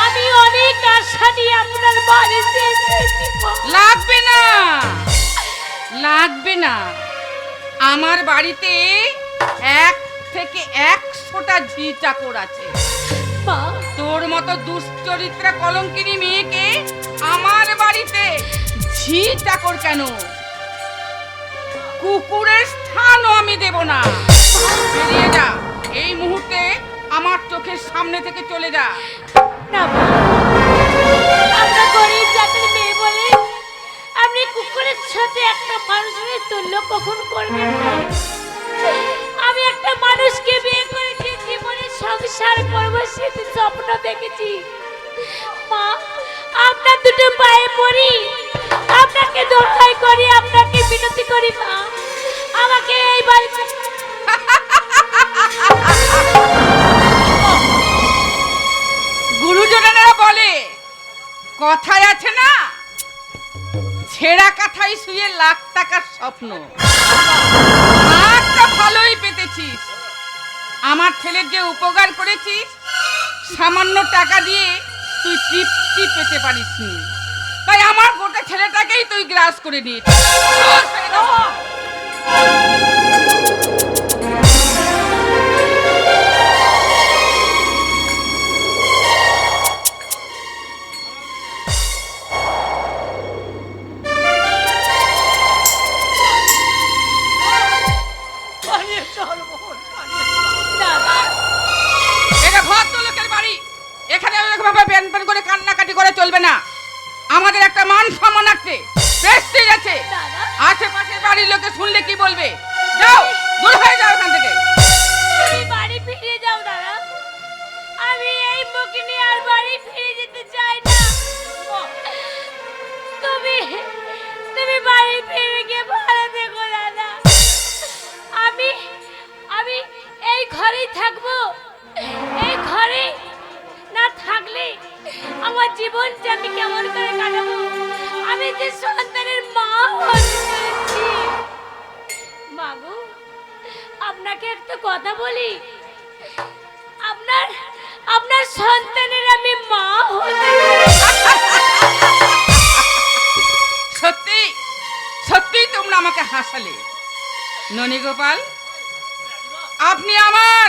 আমি অনেক আশা নিয়ে আপনার বাড়িতে এসেছি মা। লাগবে না, লাগবে না। আমার বাড়িতে 1 থেকে 100টা ঝি চাকর আছে। মা, তোর মতো দুশ্চরিত্রা কলঙ্কিনী মেয়েকে আমার বাড়িতে ঝি চাকর কেন, কুকুরের স্থানও আমি দেব না। বেরিয়ে যা, এই মুহূর্তে আমার চোখের সামনে থেকে চলে যা। না মা, আমরা গরিব জাতের মেয়ে বলে আপনি কুকুরের সাথে একটা মানুষের তুল্য কখন করবেন না? আমি একটা মানুষকে বিয়ে করেছি, জীবনে সংসার করবো সেটি স্বপ্ন দেখেছি। মা, আপনার দুটো পায়ে পড়ি, আপনাকে দোহাই করি, আপনাকে বিনতি করি মা, আমাকে এই বাড়ি গুরুজনেরা বলে, কথায় আছে না, ছেঁড়া কাঁথায় শুয়ে লাখ টাকার স্বপ্ন। একটা ভালোই পেতেছিস, আমার ছেলের যে উপকার করেছিস সামান্য টাকা দিয়ে তুই তৃপ্তি পেতে পারিসনি, তাই আমার গোটা ছেলেটাকেই তুই গ্রাস করে নিয়েছিস। এটা ভদ্রলোকের বাড়ি, এখানে এরকমভাবে প্যান করে কান্নাকাটি করে চলবে না। আমাদের একটা মান সম্মান আছে, প্রেস্টিজ আছে। আশেপাশের বাড়ির লোকে শুনলে কি বলবে? যাও, দূর হয়ে যাও এখান থেকে। তুমি বাড়ি ফিরে যাও দাদা, আমি এই মুখ নিয়ে আর বাড়ি ফিরে যেতে চাই না। তুমি তুমি বাড়ি ফিরে গিয়ে ভালো থেকো দাদা। আমি আমি এই ঘরেই থাকবো, এই ঘরে না থাকলে আমার জীবনটা আমি কেমন করে কাটাবো? আমি যে সন্তানের মা হতে চলেছি। মাগো, আপনাকে একটা কথা বলি, আপনার আপনার সন্তানের আমি মা হতে সত্যি সত্যি তোমরা আমাকে হাসালে। ননী গোপাল, আপনি আমার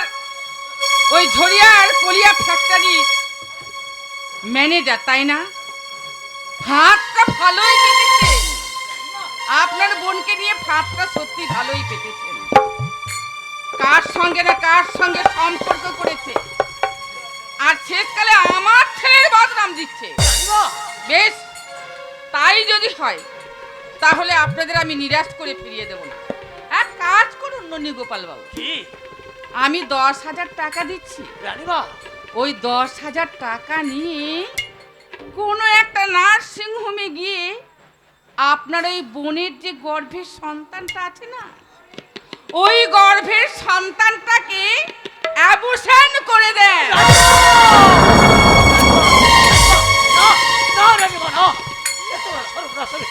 ওই ঝরিয়ার কলিয়া ফ্যাক্টরি ম্যানেজার, তাই না? ভাতটা ভালোই পেতেছেন, আপনার বোনকে নিয়ে ভাতটা সত্যি ভালোই পেতেছেন। কার সঙ্গে না কার সঙ্গে সম্পর্ক করেছে, আর শেষকালে আমার ছেলের বদনাম দিচ্ছে। বেশ, তাই যদি হয় তাহলে আপনাদের আমি নিরাশ করে ফিরিয়ে দেব না। এক কাজ করুন ননী গোপাল বাবু, আমি 10,000 টাকা দিচ্ছি। ওই 10,000 টাকা নিয়ে কোনো একটা নার্সিং হোমে গিয়ে আপনার ওই বোনের যে গর্ভের সন্তানটা আছে না, ওই গর্ভের সন্তানটাকে অ্যাবর্শন করে দেন।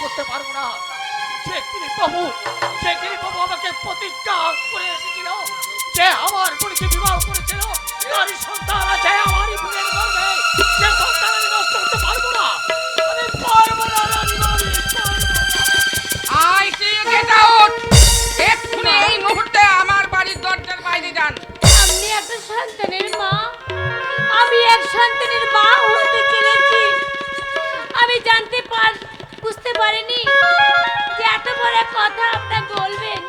করতে পারবো না। যে বাবু আমাকে প্রতিজ্ঞা করে এসেছিল যে আমার বোনকে বিবাহ করেছিল, নারী সন্তান আছে আমারই বোনের গর্ভে, সে সন্তান আমি নষ্ট করতে পারবো না। আমি পারবো না রানীমা, আমি I see you get out. এক্ষুনি এই মুহূর্তে আমার বাড়ির দরজার বাইরে যান। আপনি একটা সন্তানের মা, আমি এক সন্তানের মা হতে চলেছি। আমি বুঝতে পারিনি যে এত বড় কথা আপনাকে বলবেন।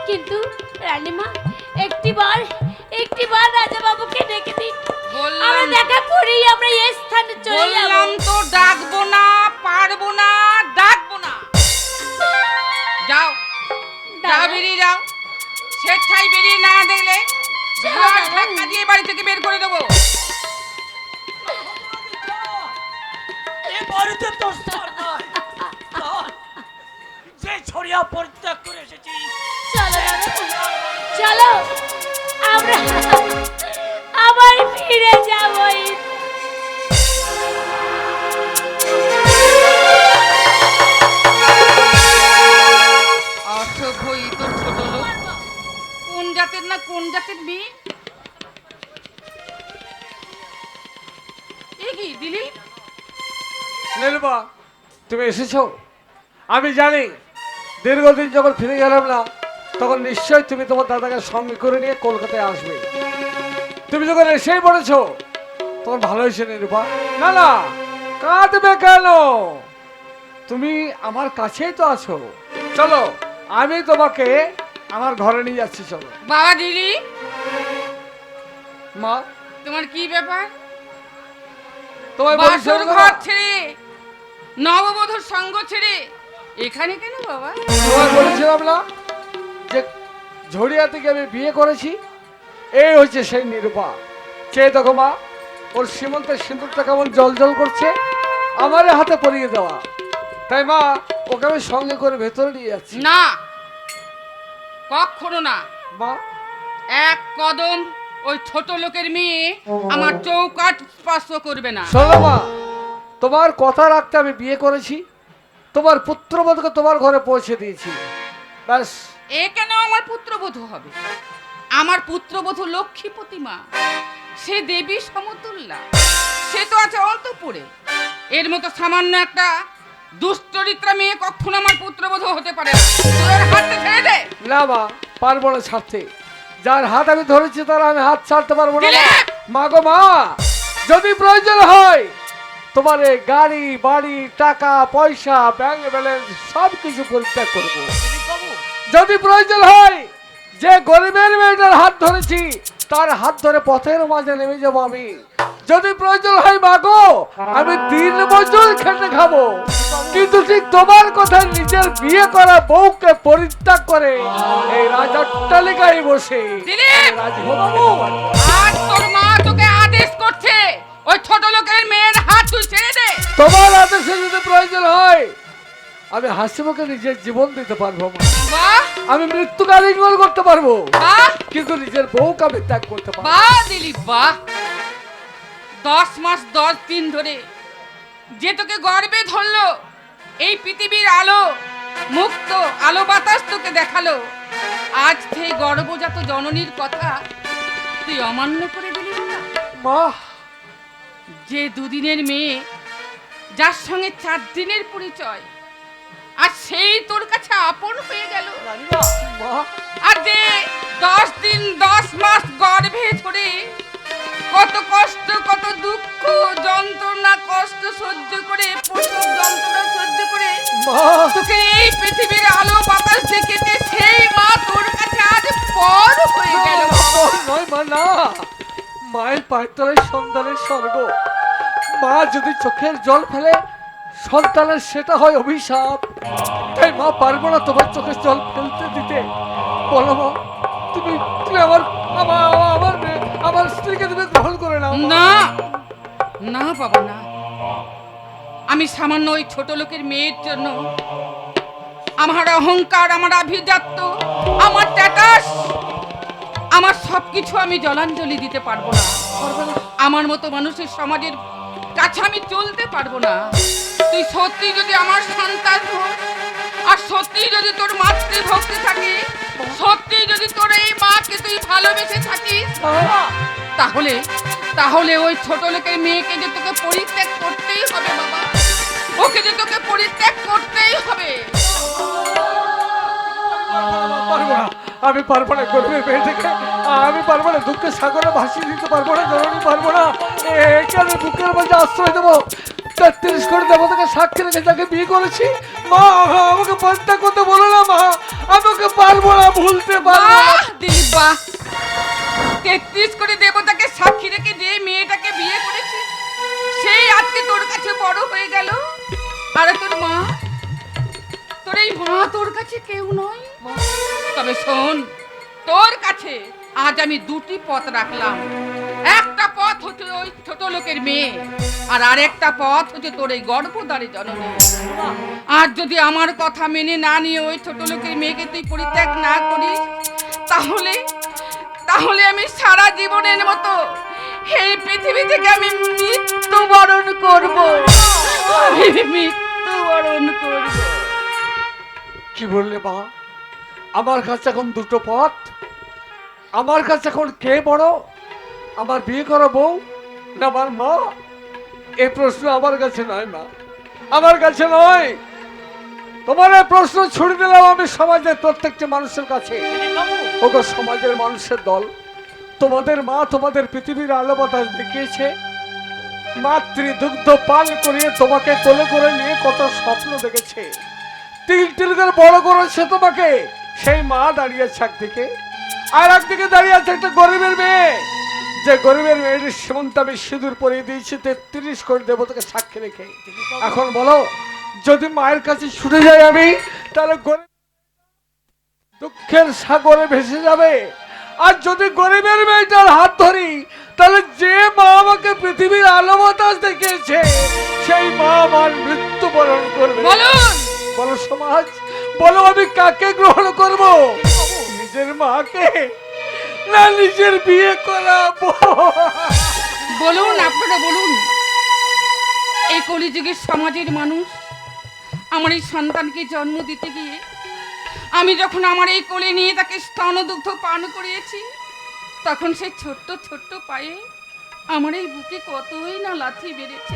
কিন্তু রানীমা, একটিবার রাজা বাবুকে ডেকে দিন, আমরা দেখা করেই আমরা এই স্থানে চলে যাব। বললাম তো ডাকবো না, পারবো না, ডাকবো না। যাও, যাও, বেরিয়ে যাও। স্বেচ্ছায় বেরিয়ে না দেখলে ধাক্কা দিয়ে বাড়ি থেকে বের করে দেবো। এ বাড়িতে তোর স্থান নাই। যে ছড়িয়া পরিত্যাগ করে এসেছি, চলো চলো, আমরা আবার ফিরে যাবো। কোন জাতের মেয়ে? এ কি দিলীপ? নীলুফা, তুমি এসেছো? আমি জানি দীর্ঘদিন যখন ফিরে গেলাম না, তখন নিশ্চয়ই তুমি তোমার দাদাকে সঙ্গে করে নিয়ে কলকাতায় আসবে। তুমি যখন এসেই পড়েছো, তখন ভালো হয়েছে নীলুফা। না না, কাঁদবে কেন? তুমি আমার কাছেই তো আছো। চলো, আমি তোমাকে আমার ঘরে নিয়ে যাচ্ছি। চলো। বাবা দিলীপ, মা, তোমার কি ব্যাপার? তোমায় বাসর বলেছিলাম ঘর না? ছেড়ে, নববধূর সঙ্গ ছেড়ে এখানে কেন বাবা? তোমায় বলেছিলাম না যে ঝড়িয়া থেকে আমি বিয়ে করেছি? এই হচ্ছে সেই নিরূপা। কে দেখো মা, ওর সীমন্তের সিঁদুরটা কেমন জল জল করছে, আমার হাতে পরিয়ে দেওয়া। তাই মা, ওকে আমি সঙ্গে করে ভেতরে নিয়ে যাচ্ছি। না, কখনো না। মা, এক কদম ওই ছোট লোকের মেয়ে আমার চৌকাঠ স্পর্শ করবে না। শোনো মা, তোমার কথা রাখতে আমি বিয়ে করেছি, তোমার পুত্রবধূকে তোমার ঘরে পৌঁছে দিয়েছি, ব্যাস। এ কেন আমার পুত্রবধূ হবে? আমার পুত্রবধূ লক্ষ্মীপতি মা, সে দেবী সমতুল্লা, সে তো আছে অন্তপুরে। এর মতো সামান্য একটা দুশ্চরিত্রা মেয়ে কখনো আমার পুত্রবধূ হতে পারে না। তোর হাতটা ছেড়ে দে। না মা, পারবো না ছাড়তে। যার হাত আমি ধরেছি তার আমি হাত ছাড়তে পারবো না। দিলীপ! মা গো মা, যদি প্রয়োজন হয় তোমার এই গাড়ি বাড়ি টাকা পয়সা ব্যাংক ব্যালেন্স সব কিছু পরিত্যাগ করবো। যদি প্রয়োজন হয় যে গরিবের মেয়েটার হাত ধরেছি তার হাত ধরে পথের মাঝে নেমে যাবো আমি। যদি প্রয়োজন হয় মা গো, আমি দিন মজুর খেটে খাবো, কিন্তু ঠিক তোমার কথা নিজের বিয়ে করা বউকে পরিত্যাগ করে এই রাজঅট্টালিকায় বসে দিলীপ! রাজভোগ খেতে পারবো। আজ তোর মা তোকে আদেশ করছে, ওই ছোট লোকের মেয়ের হাত তুই ছেড়ে দে। তোমার আদেশে যদি প্রয়োজন হয় আমি হাসিমুখে নিজের জীবন দিতে পারবো মা। বাহ আমি মৃত্যুকে আলিঙ্গন করতে পারবো, বাহ কিন্তু নিজের বউকে আমি ত্যাগ করতে পারবো না। বাহ দিলীপ বাহ। 10 মাস 10 দিন ধরে যে তোকে গর্বে ধরলো, এই পৃথিবীর আলো মুক্ত আলো বাতাস তোকে দেখালো, আজ সেই গর্ভজাত জননীর কথা তুই অমান্য করে দিলি না। মা, যে দুদিনের মেয়ে, যার সঙ্গে 4 দিনের পরিচয়, আর সেই তোর কাছে আপন হয়ে গেল। মা, আর যে 10 দিন 10 মাস গর্ভে ধরে কত কষ্ট কত দুঃখ যন্ত্রণা কষ্ট সহ্য করে প্রসব যন্ত্রণা সহ্য করে মা, তোকে এই পৃথিবীর আলো বাতাস দেখেছে, সেই মা তোর কাছে আজ পর হয়ে গেল। নয় মা, না। মায়ের পায়ের তলায় সন্তানের স্বর্গ। মা যদি চোখের জল ফেলে সন্তানের সেটা হয় অভিশাপ। তাই মা, পারবো না তোমার চোখের জল ফেলতে দিতে। বলো মা, তুমি তুমি আমার আমার আমার মেয়ে, আমার স্ত্রীকে তুমি গ্রহণ করে নাও। না না বাবা না, আমি সামান্য ওই ছোট লোকের মেয়ের জন্য আমার অহংকার, আমার আভিজাত্য, আমার স্ট্যাটাস, আমার সবকিছু আমি জলাঞ্জলি দিতে পারবো না। আমার মতো মানুষের সমাজের কাছে আমি চলতে পারবো না। তুই সত্যি যদি আমার সন্তান হোস, আর সত্যি যদি তোর মাতৃভক্তি থাকে, সত্যি যদি তোর এই মাকে তুই ভালোবেসে থাকিস, তাহলে তাহলে ওই ছোট লোকের মেয়েকে যে তোকে পরিত্যাগ করতেই হবে বাবা, ওকে যে তোকে পরিত্যাগ করতেই হবে। পারবো না, আমি পারবো না গরিবের মেয়েটাকে, আমি পারবো না দুঃখের সাগরে ভাসিয়ে দিতে পারবো না জননী, পারবো না। একে আমি বুকের মাঝে আশ্রয় দেবো। 33 কোটি দেবতাকে সাক্ষী রেখে তাকে বিয়ে করেছি। মা, আমাকে পরিত্যাগ করতে বলো না মা, আমাকে পারবো না, ভুলতে পারবো না। বাহ দিলীপ বাহ। 33 কোটি দেবতাকে সাক্ষী রেখে যে মেয়েটাকে বিয়ে করেছি, সেই আজকে তোর কাছে বড় হয়ে গেল। আর তোর মা, তোর এই মা তোর কাছে কেউ নয়। তবে শোন, তোর কাছে আজ আমি 2টি পথ রাখলাম। একটা পথ হচ্ছে ওই ছোট লোকের মেয়ে, আর আরেকটা পথ হচ্ছে তোর এই গর্ভধারী জননী। আর যদি আমার কথা মেনে না নিয়ে ওই ছোট লোকের মেয়েকে তুই পরিত্যাগ না করিস, তাহলে তাহলে আমি সারা জীবনের মতো এই পৃথিবী থেকে আমি মৃত্যুবরণ করব। আমি মৃত্যুবরণ করব। কি বললে মা? আমার কাছে এখন 2টো পথ। আমার কাছে এখন কে বড়, আমার বিয়ে করা বউ না আমার মা? এই প্রশ্ন আমার কাছে নয় মা, আমার কাছে নয়। তোমার এই প্রশ্ন ছুড়ে দিলাম আমি সমাজের প্রত্যেকটা মানুষের কাছে। ওগো সমাজের মানুষের দল, তোমাদের মা তোমাদের পৃথিবীর আলো বাতাস দেখিয়েছে, মাতৃ দুগ্ধ পান করিয়ে তোমাকে কোলে করে নিয়ে কত স্বপ্ন দেখেছে, তিল তিল করে বড় করেছে তোমাকে। সেই মা দাঁড়িয়েছে একদিকে, আর একদিকে দাঁড়িয়ে আছে একটা গরিবের মেয়ে, যে গরিবের মেয়ের সীমন্ত আমি সিঁদুর পরিয়ে দিয়েছি 33 কোটি দেবতাকে সাক্ষী রেখে। এখন বলো, যদি মায়ের কাছে ছুটে যাই আমি, তাহলে গরিব দুঃখের সাগরে ভেসে যাবে। আর যদি গরিবের মেয়েটার হাত ধরি, তাহলে যে মা আমাকে পৃথিবীর আলো বাতাস দেখিয়েছে, সেই মা আমার মৃত্যুবরণ করবে। বলুন বলো সমাজ, বলো আমি কাকে গ্রহণ করব? নিজের মাকে না নিজের বিয়ে করা বউ? বলুন, আপনারা বলুন। এই কলিযুগের সমাজের মানুষ আমার এই সন্তানকে জন্ম দিতে গিয়ে আমি যখন আমার এই কোলে নিয়ে তাকে স্তনদুগ্ধ পান করিয়েছি, তখন সে ছোট্ট ছোট্ট পায়ে আমার এই বুকে কতই না লাথি বেড়েছে।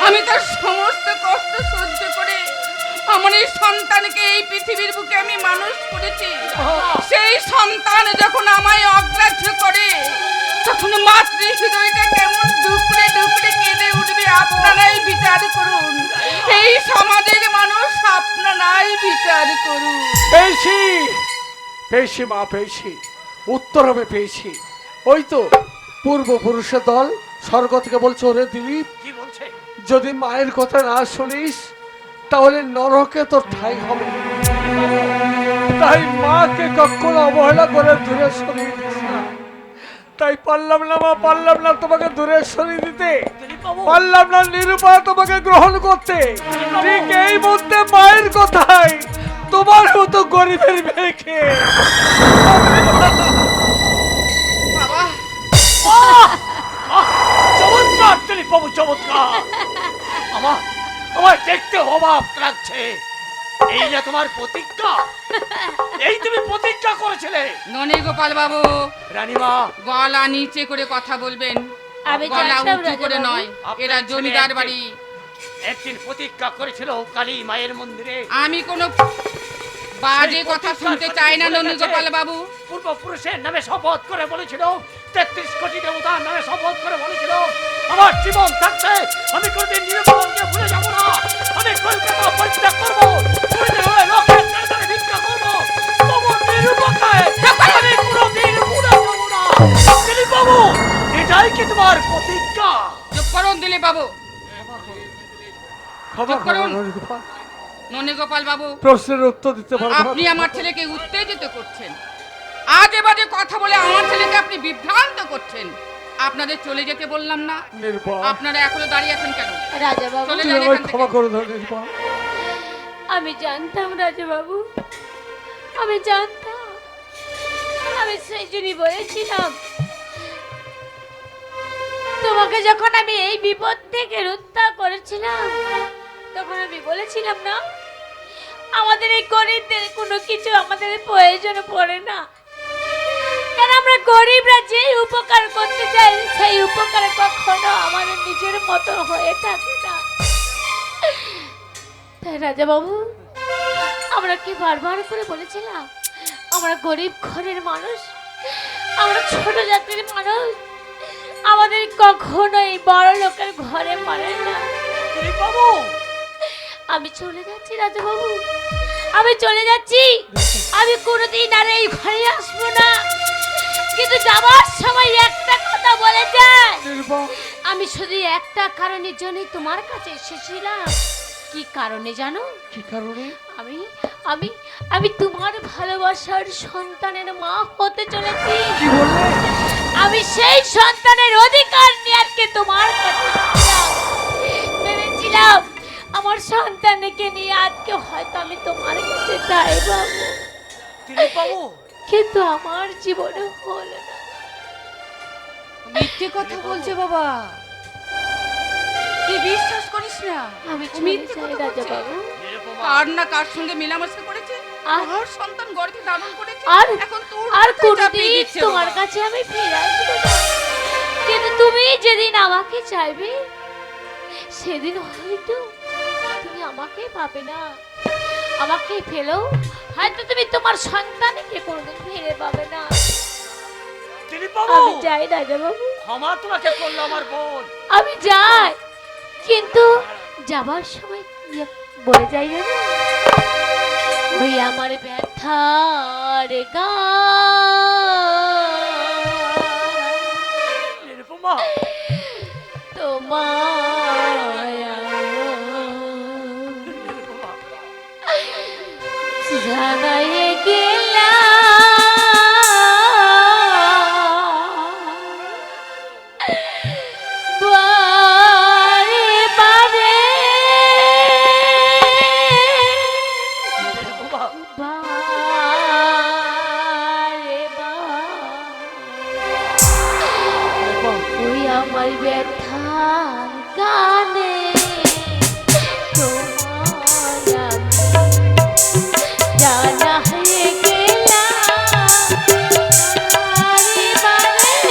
আমি তার সমস্ত কষ্ট সহ্য করে আমার এই সন্তানকে এই পৃথিবীর বুকে আমি মানুষ করেছি। সেই সন্তান যখন আমায় অগ্রাহ্য করে, তখন মাতৃ হৃদয়টা কেমন ডুকরে ডুকরে কেঁদে উঠবে। আপনারাই বিচার করুন, এই সমাজের মানুষ আপনারাই বিচার করুন। পেয়েছি, পেয়েছি মা, পেয়েছি, উত্তর হবে পেয়েছি। ওই তো পূর্বপুরুষের দল স্বর্গ থেকে বলছে, ওরে দিলীপ, কি বলছে? যদি মায়ের কথা না শুনিস তাহলে নরকে তোর ঠাঁই হবে। তাই মাকে কখনো অবহেলা করে দূরে সরিয়ে দিস না। তাই পারলাম না মা, পারলাম না তোমাকে দূরে সরিয়ে দিতে, পারলাম না নিরূপা তোমাকে গ্রহণ করতে। ঠিক এই মধ্যে মায়ের কথাই তোমার মতো গরিবের মেয়েকে বাবা, চমৎকার দিলীপ বাবু, চমৎকার। আমার দেখতে অবাক লাগছে। এই যে তোমার প্রতিজ্ঞা, এই তুমি প্রতিজ্ঞা করেছিলে। ননী গোপাল বাবু, রানীমা, গলা নিচে করে কথা বলবেন, আমি গলা জানতাম উঁচু করে রাজাবাবু। নয়। এরা জমিদার বাড়ি। একদিন প্রতিজ্ঞা করেছিল কালী মায়ের মন্দিরে। আমি কোনো বাজে কথা শুনতে চাই না ননী গোপাল বাবু। পূর্বপুরুষের নামে শপথ করে বলেছিল, 33 কোটি দেবতার নামে শপথ করে বলেছিল, আমার জীবন থাকতে আমি কোনদিন নিরুপমাকে ভুলে যাব না। আমি কলকাতা পরিত্যাগ করবো, প্রয়োজন হলে লোকের দরবারে ভিক্ষা করবো, তবু নিরুপমাকে আমি কোনদিন ভুলে যাব না। দিলীপ বাবু, এটাই কি তোমার প্রতিজ্ঞা? চুপ করুন দিলীপ বাবু, ক্ষমা চুপ করুন। করো ননীগোপাল, ননী গোপাল বাবু, প্রশ্নের উত্তর দিতে পারবো না। আপনি আমার ছেলেকে উত্তেজিত করছেন। আজে বাজে কথা বলে আমার ছেলেকে আপনি বিভ্রান্ত করছেন। আপনাদের চলে যেতে বললাম না? নিরূপা, আপনারা এখনো দাঁড়িয়ে আছেন কেন? রাজাবাবু, চলে তুমি যান আমায় এখান ক্ষমা থেকে। করে দাও নিরূপা। আমি জানতাম রাজাবাবু, আমি জানতাম। আমি সেই জন্যই বলেছিলাম, তোমাকে যখন আমি এই বিপদ থেকে রক্ষা করেছিলাম, তখন আমি বলেছিলাম না, আমাদের এই গরিবদের কোনো কিছু আমাদের প্রয়োজন পড়ে না। কারণ আমরা গরিবরা যে উপকার করতে চাই, সেই উপকার কখনো আমাদের নিজের মতো হয়ে থাকে না। তাই রাজাবাবু, আমরা কি বারবার করে বলেছিলাম, আমরা গরিব ঘরের মানুষ, আমরা ছোট জাতির মানুষ, আমাদের কখনোই বড় লোকের ঘরে মারে না। দিলীপ বাবু, আমি চলে যাচ্ছি রাজাবাবু, আমি চলে যাচ্ছি। আমি কোনোদিন আর এই ঘরে আসবো না, কিন্তু যাবার সময় একটা কথা বলে যায়। নিরূপা, আমি শুধু একটা কারণের জন্যই তোমার কাছে এসেছিলাম। কি কারণে জানো? কি কারণে? আমি আমি আমি তোমার ভালোবাসার সন্তানের মা হতে চলেছি। কি বললে? আমি সেই সন্তানের অধিকার নিয়ে আজকে তোমার কাছে এসেছিলাম। ভেবেছিলাম আমার সন্তানকে নিয়ে আজকে হয়তো আমি তোমার কাছে যাইব, দিলীপ বাবু, কিন্তু আমার জীবনে হলো না। মিথ্যে কথা বলছে বাবা, তুই বিশ্বাস করিস না। আমি চলে মিথ্যে যাই কথা বলছে। রাজাবাবু, নিরুপমা, কার না কার সঙ্গে মেলামেশা করেছে। আর সন্তান গর্ভে ধারণ করেছে, আর এখন তোর আর মাথায় চাপিয়ে কোনদিন দিচ্ছে তোমার বাবা। কাছে আমি ফিরে আসবো না। কিন্তু তুমি যেদিন আমাকে চাইবে সেদিন হয়তো তুমি আমাকে পাবে না, আমাকে ফেলো হয়তো তুমি তোমার সন্তানকে কোনোদিন ফিরে পাবে না। দিলীপ বাবু আমি যাই রাজা বাবু, ক্ষমা তোমাকে করলো আমার বোন। আমি যাই, কিন্তু যাবার সময় কি বলে যাই জানো? ওই আমার ব্যথার গান নিরুপমা তোমায় নিরুপমা জানাইয়ে গেলাম বারে বারে নিরুপমা বারে বারে ওই আমার ব্যথা গানে তোমায় আমি জানা হয়ে গেলাম বারে বারে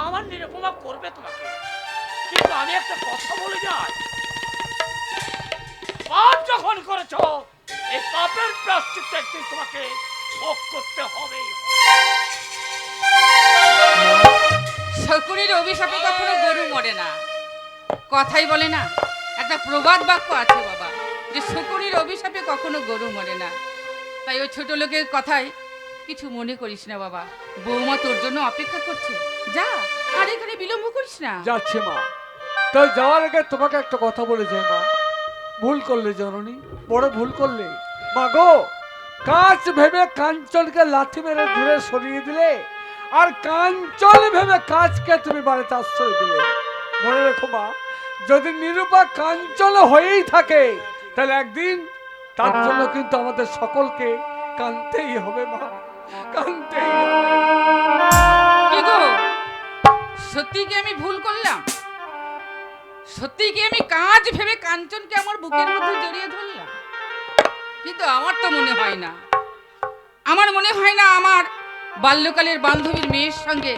আমার নিরুপমা করবে তোমাকে, কিন্তু আমি একটা কথা বলে যাই, পাপ যখন করেছো এই পাপের প্রায়শ্চিত্ত একদিন তোমাকে ভোগ করতে হবেই। শকুনির অভিশাপে কখনো গরু মরে না, কথাই বলে না, একটা প্রবাদ বাক্য আছে বাবা, যে শকুনির অভিশাপে কখনো গরু মরে না। তাই ওই ছোট লোকের কথায় কিছু মনে করিস না বাবা, বৌমা তোর জন্য অপেক্ষা করছে, যা আর এখানে বিলম্ব করিস না। যাচ্ছে মা, তাই যাওয়ার আগে তোমাকে একটা কথা বলে যাই মা, ভুল করলে জননী, বড় ভুল করলে। মা গো, কাঁচ ভেবে কাঞ্চনকে লাথি মেরে দূরে সরিয়ে দিলে, আর কাঞ্চন ভেবে কাঁচকে তুমি বাড়িতে আশ্রয় দিলে। মনে রেখো মা, যদি নিরূপা কাঞ্চন হয়েই থাকে, তাহলে একদিন তার জন্য কিন্তু আমাদের সকলকে কাঁদতেই হবে মা, কাঁদতেই হবে। কি গো, সত্যি কি আমি ভুল করলাম? সত্যি কি আমি কাজ ভেবে কাঞ্চনকে আমার বুকের মধ্যে জড়িয়ে ধরলাম? কিন্তু আমার তো মনে হয় না, আমার মনে হয় না আমার বাল্যকালের বান্ধবীর মেয়ের সঙ্গে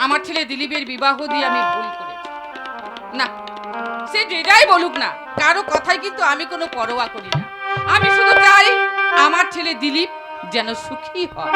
আমার ছেলে দিলীপের বিবাহ দিয়ে আমি ভুল করেছি। না, সে যে যাই বলুক না, কারো কথাই কিন্তু আমি কোনো পরোয়া করি না। আমি শুধু চাই আমার ছেলে দিলীপ যেন সুখী হয়।